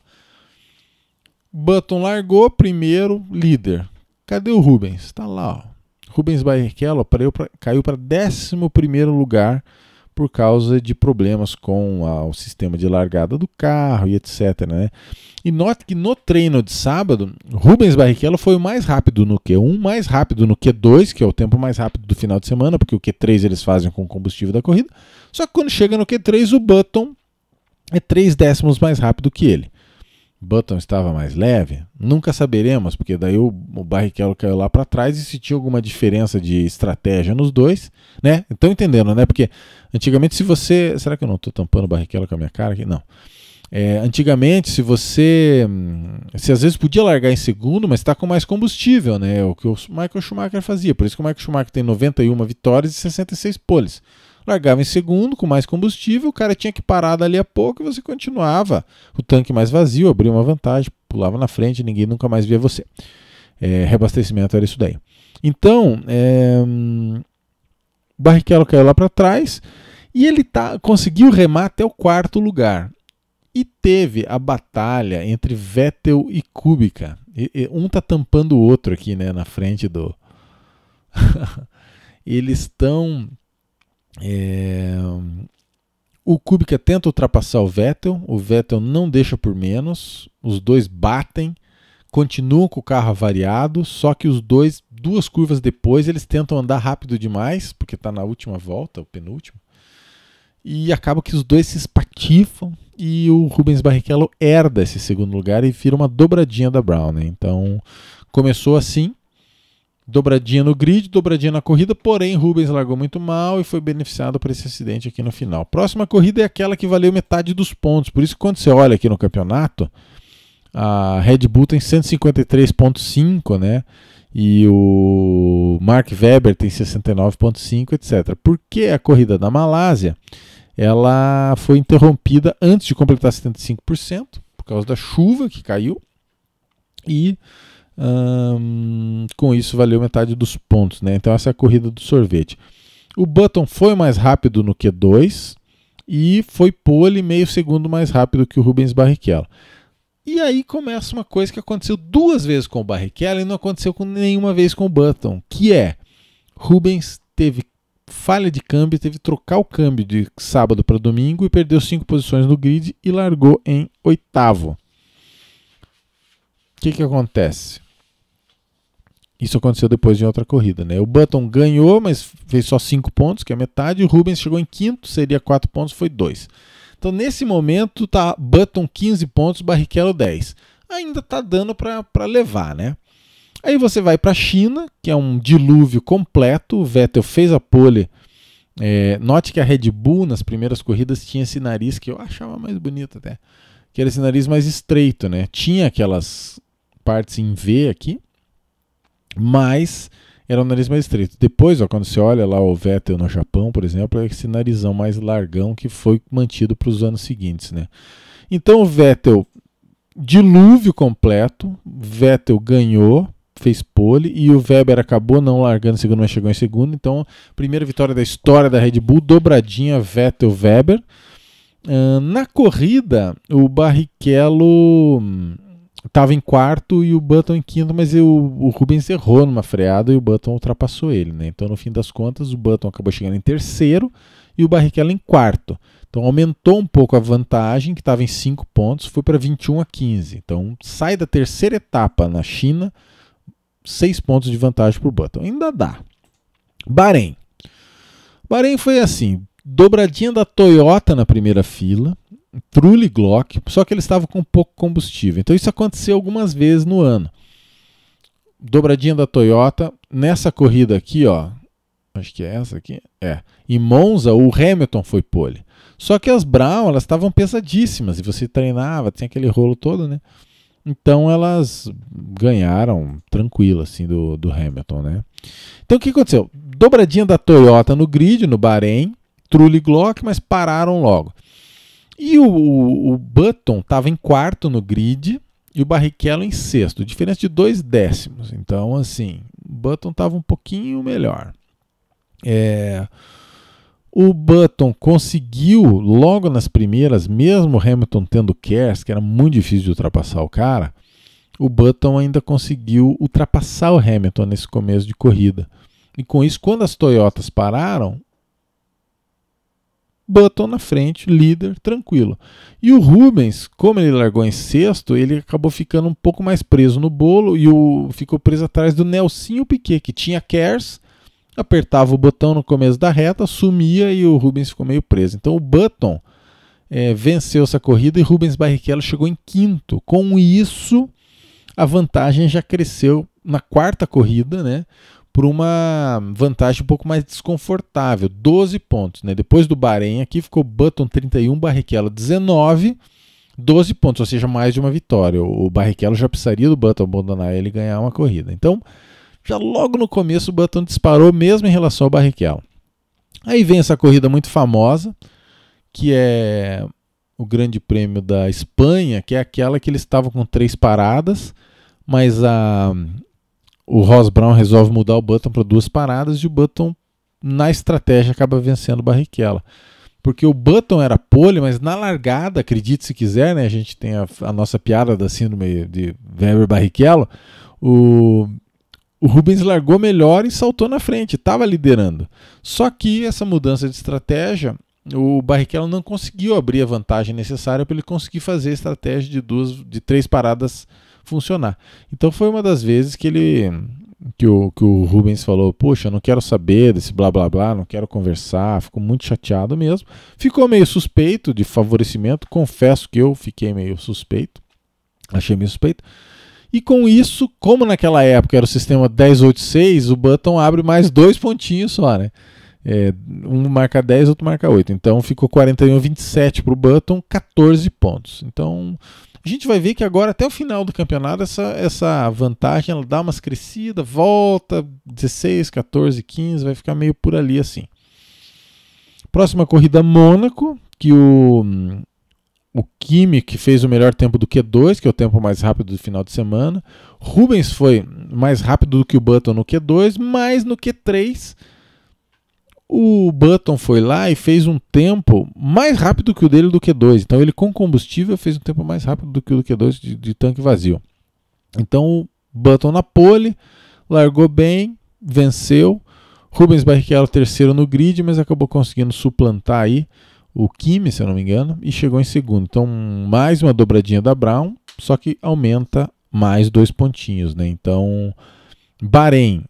Button largou, primeiro, líder. Cadê o Rubens? Está lá, ó. Rubens Barrichello caiu para 11º lugar por causa de problemas com o sistema de largada do carro e etc, né? E note que no treino de sábado, Rubens Barrichello foi o mais rápido no Q1, mais rápido no Q2, que é o tempo mais rápido do final de semana, porque o Q3 eles fazem com o combustível da corrida. Só que quando chega no Q3, o Button é 3 décimos mais rápido que ele. Button estava mais leve? Nunca saberemos, porque daí o Barrichello caiu lá para trás e se tinha alguma diferença de estratégia nos dois, né? Estão entendendo, né? Porque antigamente se você... Será que eu não estou tampando o Barrichello com a minha cara aqui? Não. Antigamente, se às vezes podia largar em segundo, mas está com mais combustível, né? É o que o Michael Schumacher fazia. Por isso que o Michael Schumacher tem 91 vitórias e 66 poles. Largava em segundo, com mais combustível, o cara tinha que parar dali a pouco e você continuava. O tanque mais vazio, abria uma vantagem, pulava na frente, ninguém nunca mais via você. Reabastecimento era isso daí. Então, o Barrichello caiu lá para trás e ele conseguiu remar até o 4º lugar. E teve a batalha entre Vettel e Kubica. Um está tampando o outro aqui, né, na frente do... Eles estão... O Kubica tenta ultrapassar o Vettel não deixa por menos, os dois batem, continuam com o carro avariado, só que os dois, 2 curvas depois, eles tentam andar rápido demais, porque está na última volta, o penúltimo, e acaba que os dois se espatifam e o Rubens Barrichello herda esse 2º lugar e vira uma dobradinha da Brown, né? Então começou assim, dobradinha no grid, dobradinha na corrida, porém Rubens largou muito mal e foi beneficiado por esse acidente aqui no final. Próxima corrida é aquela que valeu metade dos pontos, por isso que quando você olha aqui no campeonato, a Red Bull tem 153,5, né? E o Mark Webber tem 69,5, etc. Porque a corrida da Malásia ela foi interrompida antes de completar 75%, por causa da chuva que caiu, e com isso valeu metade dos pontos, né? Então essa é a corrida do sorvete. O Button foi mais rápido no Q2 e foi pole meio segundo mais rápido que o Rubens Barrichello. E aí começa uma coisa que aconteceu 2 vezes com o Barrichello e não aconteceu com nenhuma vez com o Button, que é Rubens teve falha de câmbio, teve que trocar o câmbio de sábado para domingo e perdeu 5 posições no grid e largou em 8º. O que acontece? Isso aconteceu depois de outra corrida, né? O Button ganhou, mas fez só 5 pontos, que é metade, e o Rubens chegou em 5º, seria 4 pontos, foi 2. Então nesse momento tá Button 15 pontos, Barrichello 10. Ainda tá dando para levar, né? Aí você vai para a China, que é um dilúvio completo. O Vettel fez a pole. Note que a Red Bull nas primeiras corridas tinha esse nariz que eu achava mais bonito até, que era esse nariz mais estreito, né? Tinha aquelas partes em V aqui, mas era um nariz mais estreito. Depois, quando você olha lá o Vettel no Japão, por exemplo, é esse narizão mais largão que foi mantido para os anos seguintes, né? Então o Vettel, dilúvio completo, Vettel ganhou, fez pole, e o Webber acabou não largando em segundo, mas chegou em segundo. Então, primeira vitória da história da Red Bull, dobradinha Vettel-Webber. Na corrida, o Barrichello estava em 4º e o Button em 5º, mas o Rubens errou numa freada e o Button ultrapassou ele, né? Então, no fim das contas, o Button acabou chegando em 3º e o Barrichello em 4º. Então, aumentou um pouco a vantagem, que estava em 5 pontos, foi para 21 a 15. Então, sai da terceira etapa na China, 6 pontos de vantagem para o Button. Ainda dá. Bahrein. Bahrein foi assim, dobradinha da Toyota na primeira fila, Trulli e Glock, só que eles estavam com pouco combustível. Então isso aconteceu algumas vezes no ano. Dobradinha da Toyota, nessa corrida aqui, acho que é essa aqui, em Monza o Hamilton foi pole. Só que as Brown, elas estavam pesadíssimas, e você treinava, tinha aquele rolo todo, né? Então elas ganharam tranquilo assim do Hamilton, né? Então o que aconteceu? Dobradinha da Toyota no grid, no Bahrein, Trulli e Glock, mas pararam logo. E o Button estava em 4º no grid e o Barrichello em 6º, diferença de 2 décimos. Então assim, o Button estava um pouquinho melhor. O Button conseguiu, logo nas primeiras, mesmo o Hamilton tendo KERS, que era muito difícil de ultrapassar o cara, o Button ainda conseguiu ultrapassar o Hamilton nesse começo de corrida. E com isso, quando as Toyotas pararam, Button na frente, líder, tranquilo. E o Rubens, como ele largou em 6º, ele acabou ficando um pouco mais preso no bolo e ficou preso atrás do Nelsinho Piquet, que tinha KERS, apertava o botão no começo da reta, sumia e o Rubens ficou meio preso. Então o Button venceu essa corrida e Rubens Barrichello chegou em 5º. Com isso, a vantagem já cresceu na 4ª corrida, né, por uma vantagem um pouco mais desconfortável, 12 pontos. Né? Depois do Bahrein aqui ficou Button 31, Barrichello 19, 12 pontos, ou seja, mais de uma vitória. O Barrichello já precisaria do Button abandonar ele e ganhar uma corrida. Então, já logo no começo o Button disparou mesmo em relação ao Barrichello. Aí vem essa corrida muito famosa, que é o Grande Prêmio da Espanha, que é aquela que eles estavam com 3 paradas, mas o Ross Brown resolve mudar o Button para 2 paradas e o Button, na estratégia, acaba vencendo o Barrichello. Porque o Button era pole, mas na largada, acredite se quiser, né, a gente tem a nossa piada da síndrome de Weber-Barrichello, o Rubens largou melhor e saltou na frente, estava liderando. Só que essa mudança de estratégia, o Barrichello não conseguiu abrir a vantagem necessária para ele conseguir fazer a estratégia de 3 paradas funcionar. Então foi uma das vezes que o Rubens falou, poxa, não quero saber desse blá blá blá, não quero conversar, ficou muito chateado mesmo. Ficou meio suspeito de favorecimento, confesso que eu fiquei meio suspeito, achei meio suspeito. E com isso, como naquela época era o sistema 10-8-6, o Button abre mais 2 pontinhos só, né? Um marca 10, outro marca 8. Então ficou 41-27 para o Button, 14 pontos. Então a gente vai ver que agora, até o final do campeonato, essa vantagem ela dá umas crescidas, volta 16, 14, 15, vai ficar meio por ali assim. Próxima corrida, Mônaco, que o Kimi, que fez o melhor tempo do Q2, que é o tempo mais rápido do final de semana. Rubens foi mais rápido do que o Button no Q2, mas no Q3 o Button foi lá e fez um tempo mais rápido que o dele do Q2. Então ele com combustível fez um tempo mais rápido do que o do Q2 de tanque vazio. Então o Button na pole, largou bem, venceu. Rubens Barrichello terceiro no grid, mas acabou conseguindo suplantar aí o Kimi, se eu não me engano, e chegou em segundo. Então mais uma dobradinha da Brown, só que aumenta mais 2 pontinhos, né? Então Bahrein,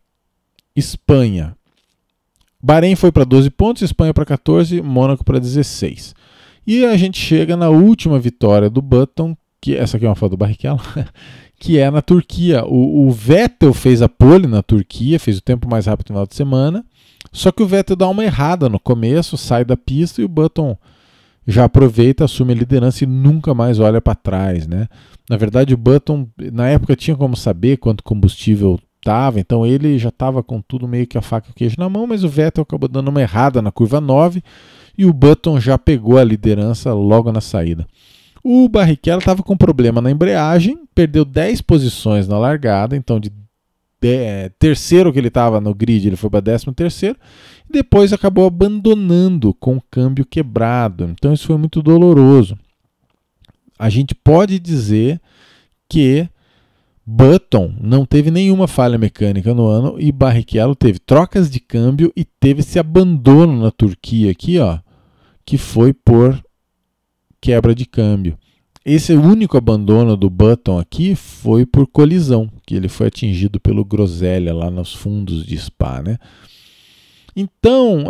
Espanha. Bahrein foi para 12 pontos, Espanha para 14, Mônaco para 16. E a gente chega na última vitória do Button, que essa aqui é uma foto do Barrichello, que é na Turquia. O Vettel fez a pole na Turquia, fez o tempo mais rápido no final de semana, só que o Vettel dá uma errada no começo, sai da pista e o Button já aproveita, assume a liderança e nunca mais olha para trás, né? Na verdade, o Button, na época, tinha como saber quanto combustível estava, então ele já estava com tudo meio que a faca e o queijo na mão, mas o Vettel acabou dando uma errada na curva 9 e o Button já pegou a liderança logo na saída. O Barrichello estava com problema na embreagem, perdeu 10 posições na largada, então de terceiro que ele estava no grid, ele foi para 13º, e depois acabou abandonando com o câmbio quebrado, então isso foi muito doloroso. A gente pode dizer que Button não teve nenhuma falha mecânica no ano e Barrichello teve trocas de câmbio e teve esse abandono na Turquia aqui, ó, que foi por quebra de câmbio. Esse único abandono do Button aqui foi por colisão, que ele foi atingido pelo Groselha lá nos fundos de Spa, né? Então,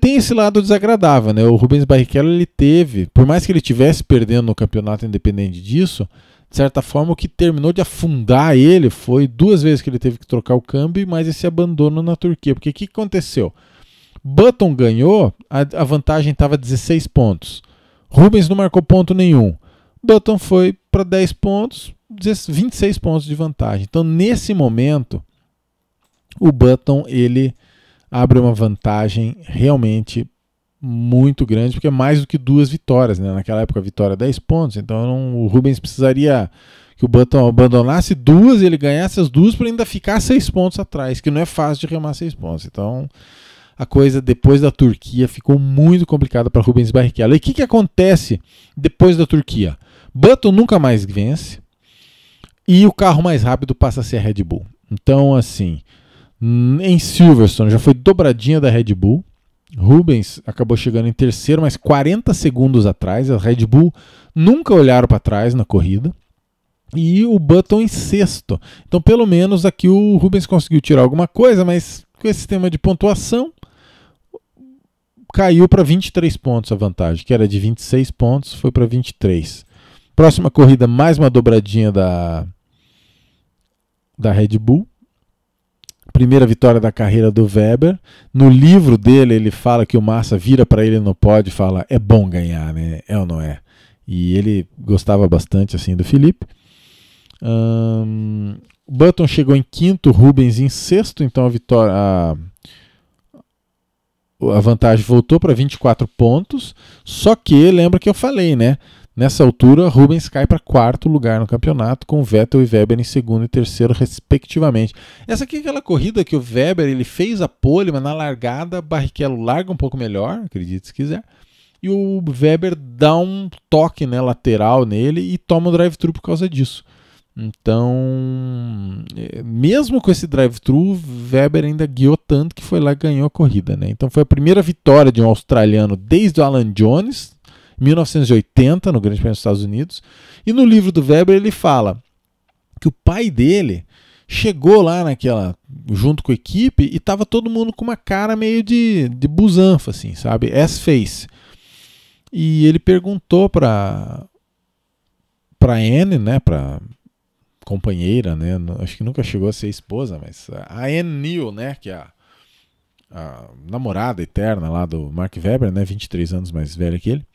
tem esse lado desagradável, né? O Rubens Barrichello, ele teve, por mais que ele estivesse perdendo no campeonato independente disso, de certa forma, o que terminou de afundar ele foi 2 vezes que ele teve que trocar o câmbio e mais esse abandono na Turquia. Porque o que aconteceu? Button ganhou, a vantagem estava 16 pontos. Rubens não marcou ponto nenhum. Button foi para 10 pontos, 26 pontos de vantagem. Então, nesse momento, o Button ele abre uma vantagem realmente muito grande, porque é mais do que 2 vitórias, né? Naquela época a vitória 10 pontos, então o Rubens precisaria que o Button abandonasse 2 e ele ganhasse as 2 para ainda ficar 6 pontos atrás, que não é fácil de remar 6 pontos. Então a coisa depois da Turquia ficou muito complicada para Rubens Barrichello. E o que acontece depois da Turquia? Button nunca mais vence e o carro mais rápido passa a ser a Red Bull. Então assim, em Silverstone já foi dobradinha da Red Bull. Rubens acabou chegando em terceiro, mas 40 segundos atrás. A Red Bull nunca olharam para trás na corrida. E o Button em sexto. Então, pelo menos aqui o Rubens conseguiu tirar alguma coisa, mas com esse sistema de pontuação caiu para 23 pontos a vantagem, que era de 26 pontos, foi para 23. Próxima corrida, mais uma dobradinha da Red Bull. Primeira vitória da carreira do Weber. No livro dele, ele fala que o Massa vira para ele no pódio e fala: é bom ganhar, né? É ou não é? e ele gostava bastante assim do Felipe. Button chegou em quinto, Rubens em sexto, então a vantagem voltou para 24 pontos, só que, lembra que eu falei, né? Nessa altura, Rubens cai para quarto lugar no campeonato, com Vettel e Weber em segundo e terceiro, respectivamente. Essa aqui é aquela corrida que o Weber ele fez a pole, mas na largada, Barrichello larga um pouco melhor, acredite se quiser, e o Weber dá um toque, né, lateral nele e toma o drive-thru por causa disso. Então, mesmo com esse drive-thru, Weber ainda guiou tanto que foi lá e ganhou a corrida, né? Então foi a primeira vitória de um australiano desde o Alan Jones, 1980, no Grande Prêmio dos Estados Unidos. E no livro do Weber ele fala que o pai dele chegou lá junto com a equipe, e estava todo mundo com uma cara meio de busanfa, assim, sabe? Ass-face. E ele perguntou para Anne, né, para companheira, né, acho que nunca chegou a ser esposa, mas a Anne Neal, né, que é a namorada eterna lá do Mark Webber, né, 23 anos mais velha que ele,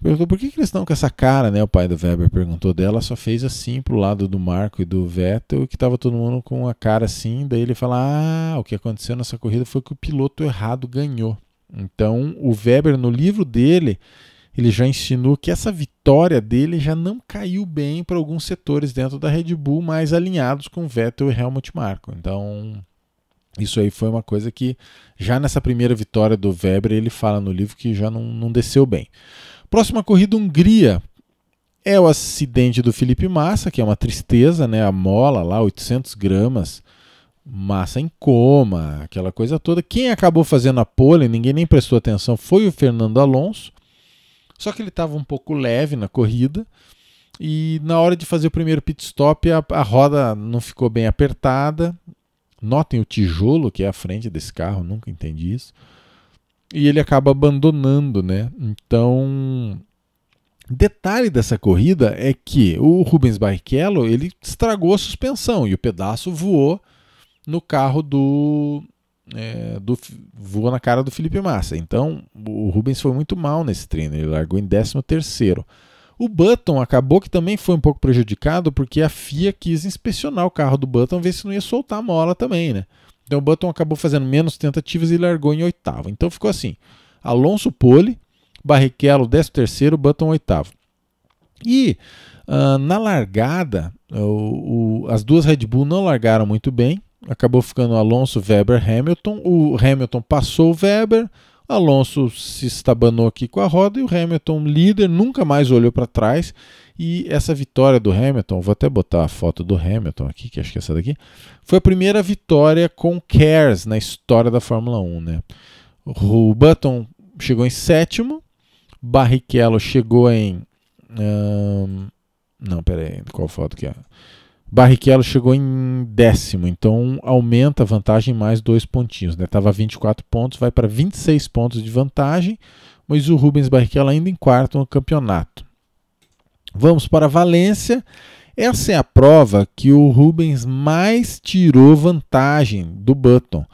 perguntou por que eles estão com essa cara, né, o pai do Webber perguntou dela, só fez assim pro lado do Marco e do Vettel, que tava todo mundo com a cara assim, daí ele fala, o que aconteceu nessa corrida foi que o piloto errado ganhou. Então o Webber, no livro dele, ele já insinuou que essa vitória dele já não caiu bem para alguns setores dentro da Red Bull mais alinhados com Vettel e Helmut Marko. Então, isso aí foi uma coisa que, já nessa primeira vitória do Webber, ele fala no livro que já não desceu bem. Próxima corrida, Hungria. É o acidente do Felipe Massa, que é uma tristeza, né? A mola lá, 800 gramas, Massa em coma, aquela coisa toda. Quem acabou fazendo a pole, ninguém nem prestou atenção, foi o Fernando Alonso. Só que ele estava um pouco leve na corrida e na hora de fazer o primeiro pit stop a roda não ficou bem apertada. Notem o tijolo que é a frente desse carro, nunca entendi isso. E ele acaba abandonando, né? Então, detalhe dessa corrida é que o Rubens Barrichello ele estragou a suspensão e o pedaço voou no carro voa na cara do Felipe Massa. Então o Rubens foi muito mal nesse treino, ele largou em 13º. O Button acabou que também foi um pouco prejudicado porque a FIA quis inspecionar o carro do Button, ver se não ia soltar a mola também, né? Então o Button acabou fazendo menos tentativas e largou em 8º. Então ficou assim, Alonso pole, Barrichello 13º, Button 8º. E na largada as duas Red Bull não largaram muito bem. Acabou ficando Alonso, Weber, Hamilton. O Hamilton passou o Weber, Alonso se estabanou aqui com a roda e o Hamilton, líder, nunca mais olhou para trás. E essa vitória do Hamilton, vou até botar a foto do Hamilton aqui, que acho que é essa daqui, foi a primeira vitória com Cares na história da Fórmula 1, né? O Button chegou em 7º, Barrichello chegou em... não, peraí, qual foto que é? Barrichello chegou em 10º, então aumenta a vantagem mais 2 pontinhos, né? Estava 24 pontos, vai para 26 pontos de vantagem, mas o Rubens Barrichello ainda em quarto no campeonato. Vamos para Valência. Essa é a prova que o Rubens mais tirou vantagem do Button.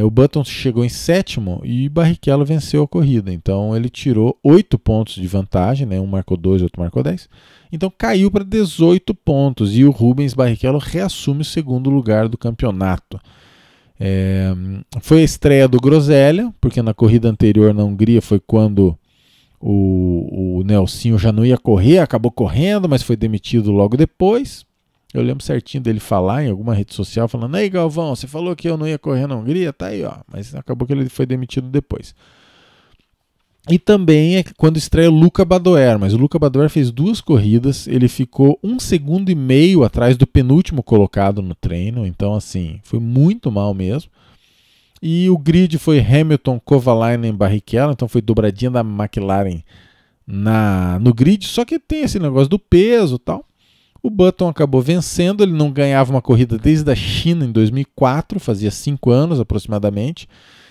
O Button chegou em 7º e Barrichello venceu a corrida. Então ele tirou 8 pontos de vantagem, né? Um marcou 2, outro marcou 10. Então caiu para 18 pontos e o Rubens Barrichello reassume o segundo lugar do campeonato. Foi a estreia do Groselha, porque na corrida anterior na Hungria foi quando o Nelsinho já não ia correr, acabou correndo, mas foi demitido logo depois. Eu lembro certinho dele falar em alguma rede social, falando, ei Galvão, você falou que eu não ia correr na Hungria? Tá aí, ó. Mas acabou que ele foi demitido depois. E também é quando estreia o Luca Badoer, mas o Luca Badoer fez 2 corridas, ele ficou 1,5 segundos atrás do penúltimo colocado no treino, então assim, foi muito mal mesmo. E o grid foi Hamilton, Kovalainen, Barrichello, então foi dobradinha da McLaren no grid, só que tem esse negócio do peso e tal. O Button acabou vencendo, ele não ganhava uma corrida desde a China em 2004, fazia 5 anos aproximadamente,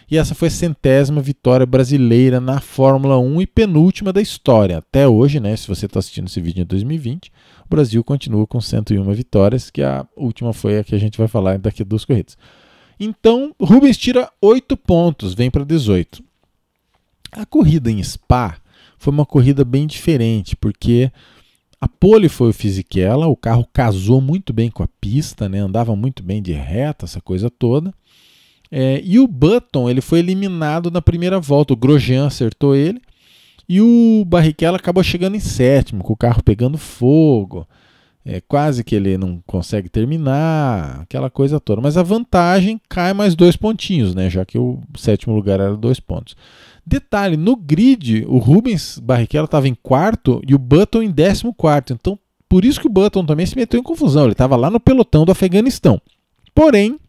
e essa foi a 100ª vitória brasileira na Fórmula 1 e penúltima da história. Até hoje, né, se você está assistindo esse vídeo em 2020, o Brasil continua com 101 vitórias, que a última foi a que a gente vai falar daqui a 2 corridas. Então, Rubens tira 8 pontos, vem para 18. A corrida em Spa foi uma corrida bem diferente, porque a pole foi o Fisichella, o carro casou muito bem com a pista, né? Andava muito bem de reta, essa coisa toda. E o Button ele foi eliminado na primeira volta, o Grosjean acertou ele, e o Barrichello acabou chegando em sétimo, com o carro pegando fogo. Quase que ele não consegue terminar, aquela coisa toda. Mas a vantagem cai mais 2 pontinhos, né? Já que o sétimo lugar era 2 pontos. Detalhe, no grid, o Rubens Barrichello estava em quarto e o Button em 14º. Então, por isso que o Button também se meteu em confusão. Ele estava lá no pelotão do Afeganistão. Porém,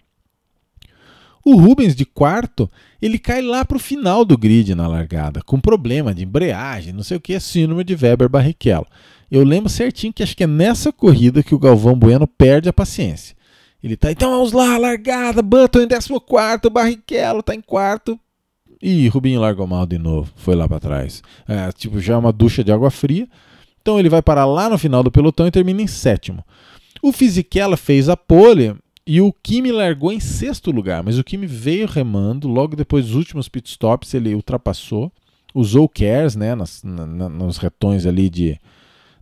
o Rubens de quarto, ele cai lá para o final do grid na largada, com problema de embreagem, não sei o que, síndrome de Weber Barrichello. Eu lembro certinho que acho que é nessa corrida que o Galvão Bueno perde a paciência. Ele tá, então vamos lá, largada, Button em 14º, Barrichello tá em quarto. E Rubinho largou mal de novo, foi lá para trás. Já uma ducha de água fria. Então ele vai parar lá no final do pelotão e termina em sétimo. O Fisichella fez a pole e o Kimi largou em sexto lugar, mas o Kimi veio remando, logo depois dos últimos pitstops ele ultrapassou, usou o KERS, né, nos retões ali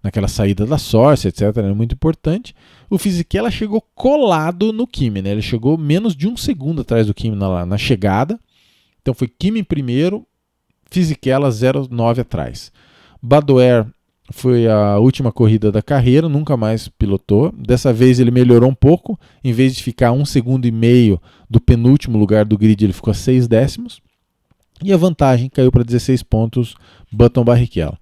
naquela saída da Source, etc. Era muito importante. O Fisichella chegou colado no Kimi, né? Ele chegou menos de 1 segundo atrás do Kimi na chegada. Então foi Kimi em primeiro, Fisichella 0,9 atrás. Badoer foi a última corrida da carreira, nunca mais pilotou. Dessa vez ele melhorou um pouco. Em vez de ficar 1,5 segundo do penúltimo lugar do grid, ele ficou a 6 décimos. E a vantagem caiu para 16 pontos, Button Barrichello.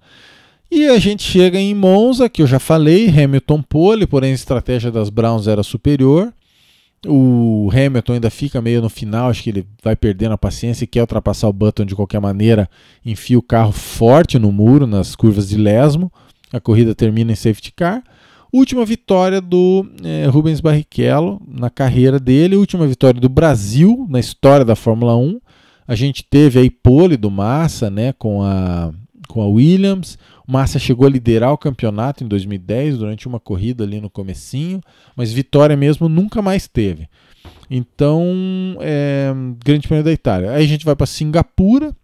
E a gente chega em Monza, que eu já falei, Hamilton pole, porém a estratégia das Browns era superior. O Hamilton ainda fica meio no final, acho que ele vai perdendo a paciência e quer ultrapassar o Button de qualquer maneira, enfia o carro forte no muro, nas curvas de lesmo. A corrida termina em safety car. Última vitória do Rubens Barrichello na carreira dele, última vitória do Brasil na história da Fórmula 1. A gente teve aí pole do Massa, né, com a Williams. O Massa chegou a liderar o campeonato em 2010 durante uma corrida ali no comecinho, mas vitória mesmo nunca mais teve. Então, Grande Prêmio da Itália. Aí a gente vai para Singapura,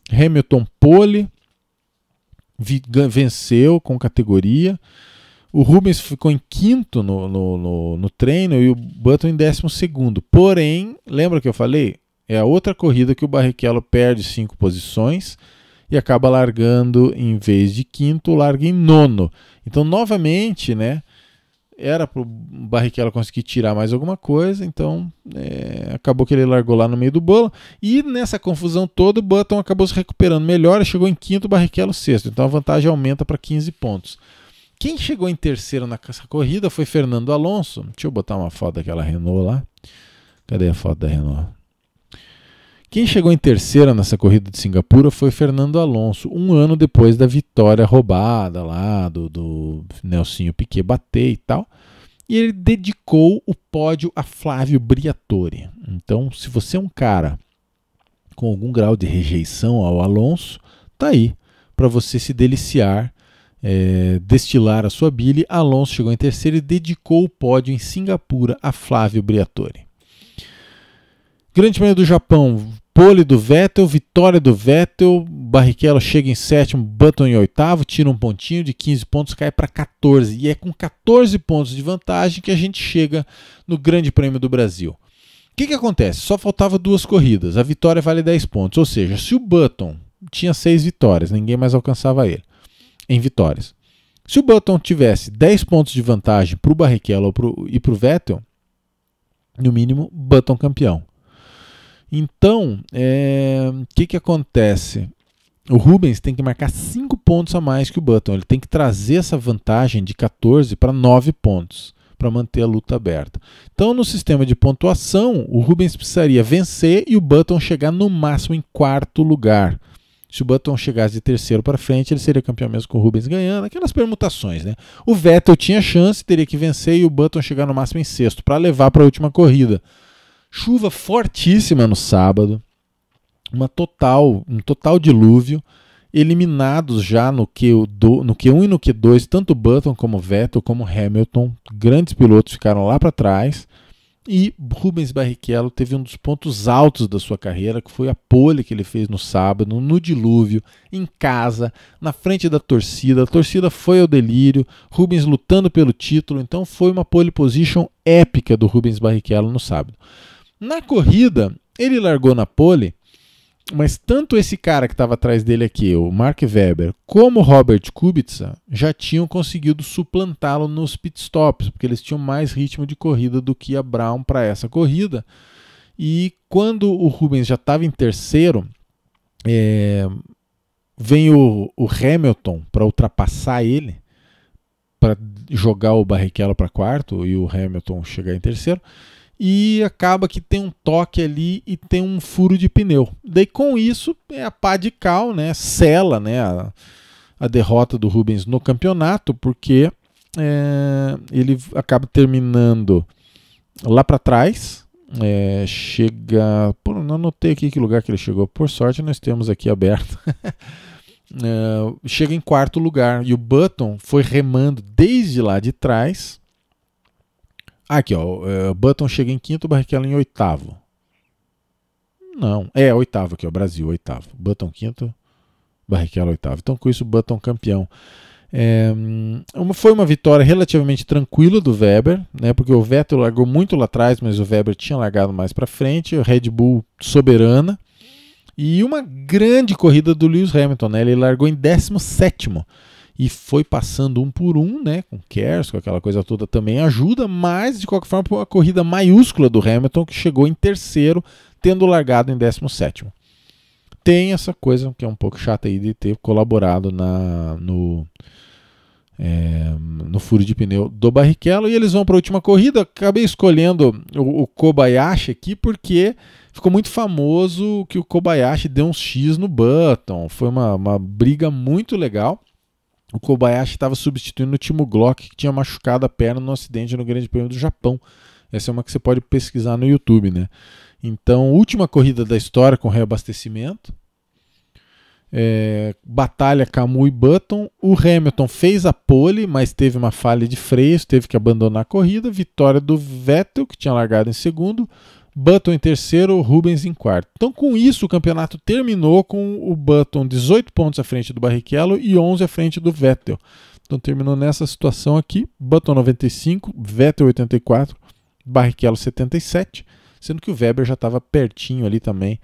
Hamilton pole, venceu com categoria. O Rubens ficou em quinto no treino e o Button em 12º. Porém, lembra que eu falei? É a outra corrida que o Barrichello perde 5 posições e acaba largando, em vez de quinto, larga em nono. Então, novamente, né, era para o Barrichello conseguir tirar mais alguma coisa, então acabou que ele largou lá no meio do bolo. E nessa confusão toda, o Button acabou se recuperando melhor e chegou em quinto, o Barrichello sexto. Então a vantagem aumenta para 15 pontos. Quem chegou em terceiro nessa corrida foi Fernando Alonso. Deixa eu botar uma foto daquela Renault lá. Cadê a foto da Renault? Quem chegou em terceira nessa corrida de Singapura foi Fernando Alonso, um ano depois da vitória roubada lá, do Nelsinho Piquet bater e tal. E ele dedicou o pódio a Flávio Briatore. Então, se você é um cara com algum grau de rejeição ao Alonso, tá aí para você se deliciar, destilar a sua bile. Alonso chegou em terceiro e dedicou o pódio em Singapura a Flávio Briatore. Grande Prêmio do Japão, pole do Vettel, vitória do Vettel, Barrichello chega em sétimo, Button em oitavo, tira um pontinho, de 15 pontos cai para 14. E é com 14 pontos de vantagem que a gente chega no Grande Prêmio do Brasil. O que acontece? Só faltava 2 corridas, a vitória vale 10 pontos, ou seja, se o Button tinha 6 vitórias, ninguém mais alcançava ele em vitórias. Se o Button tivesse 10 pontos de vantagem para o Barrichello e para o Vettel, no mínimo, Button campeão. Então, o que acontece? O Rubens tem que marcar 5 pontos a mais que o Button. Ele tem que trazer essa vantagem de 14 para 9 pontos para manter a luta aberta. Então, no sistema de pontuação, o Rubens precisaria vencer e o Button chegar no máximo em 4º lugar. Se o Button chegasse de terceiro para frente, ele seria campeão mesmo com o Rubens ganhando. Aquelas permutações, né? O Vettel tinha chance, teria que vencer e o Button chegar no máximo em 6º para levar para a última corrida. Chuva fortíssima no sábado, um total dilúvio, eliminados já no Q1 e no Q2, tanto Button como Vettel como Hamilton, grandes pilotos ficaram lá para trás. E Rubens Barrichello teve um dos pontos altos da sua carreira, que foi a pole que ele fez no sábado, no dilúvio, em casa, na frente da torcida. A torcida foi ao delírio, Rubens lutando pelo título, então foi uma pole position épica do Rubens Barrichello no sábado. Na corrida, ele largou na pole, mas tanto esse cara que estava atrás dele aqui, o Mark Webber, como o Robert Kubica, já tinham conseguido suplantá-lo nos pitstops, porque eles tinham mais ritmo de corrida do que a Brown para essa corrida. E quando o Rubens já estava em terceiro, vem o Hamilton para ultrapassar ele, para jogar o Barrichello para quarto e o Hamilton chegar em terceiro. E acaba que tem um toque ali e tem um furo de pneu. Daí com isso é a pá de cal, né? Sela, né, a derrota do Rubens no campeonato, porque ele acaba terminando lá para trás. Chega... não anotei aqui que lugar que ele chegou. Por sorte nós temos aqui aberto. Chega em quarto lugar. E o Button foi remando desde lá de trás. Aqui, ó, Button chega em quinto, Barrichello em oitavo. Não, oitavo aqui, ó, Brasil, oitavo. Button quinto, Barrichello oitavo. Então, com isso, Button campeão. Foi uma vitória relativamente tranquila do Webber, né, porque o Vettel largou muito lá atrás, mas o Webber tinha largado mais para frente. O Red Bull soberana. E uma grande corrida do Lewis Hamilton, né? Ele largou em 17º. E foi passando um por um, né, com Kers, com aquela coisa toda também ajuda, mas de qualquer forma foi uma corrida maiúscula do Hamilton, que chegou em terceiro, tendo largado em 17º. Tem essa coisa que é um pouco chata aí de ter colaborado no furo de pneu do Barrichello, e eles vão para a última corrida. Acabei escolhendo o Kobayashi aqui porque ficou muito famoso que o Kobayashi deu um X no Button, foi uma briga muito legal. O Kobayashi estava substituindo o Timo Glock, que tinha machucado a perna no acidente no Grande Prêmio do Japão. Essa é uma que você pode pesquisar no YouTube, né? Então, última corrida da história com reabastecimento. Batalha Camus e Button. O Hamilton fez a pole, mas teve uma falha de freios, teve que abandonar a corrida. Vitória do Vettel, que tinha largado em segundo. Button em terceiro, Rubens em quarto. Então, com isso, o campeonato terminou com o Button 18 pontos à frente do Barrichello e 11 à frente do Vettel. Então, terminou nessa situação aqui: Button 95, Vettel 84, Barrichello 77, sendo que o Webber já estava pertinho ali também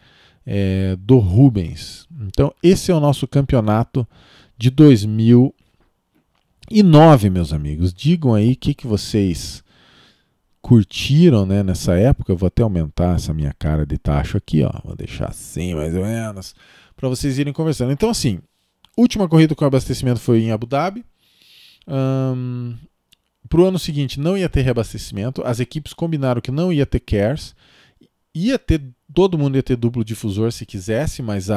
do Rubens. Então, esse é o nosso campeonato de 2009, meus amigos. Digam aí o que vocês curtiram, né, nessa época. Eu vou até aumentar essa minha cara de tacho aqui, ó. Vou deixar assim, mais ou menos, para vocês irem conversando. Então, assim, última corrida com abastecimento foi em Abu Dhabi. Para o ano seguinte não ia ter reabastecimento. As equipes combinaram que não ia ter KERS. Todo mundo ia ter duplo difusor se quisesse, mas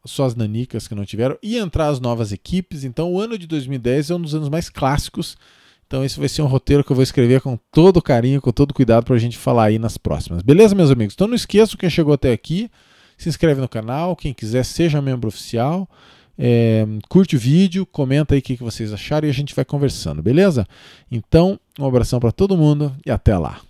só as nanicas que não tiveram. Ia entrar as novas equipes. Então, o ano de 2010 é um dos anos mais clássicos. Então esse vai ser um roteiro que eu vou escrever com todo carinho, com todo cuidado para a gente falar aí nas próximas. Beleza, meus amigos? Então não esqueçam, quem chegou até aqui, se inscreve no canal, quem quiser seja membro oficial, curte o vídeo, comenta aí o que vocês acharam e a gente vai conversando, beleza? Então, um abração para todo mundo e até lá.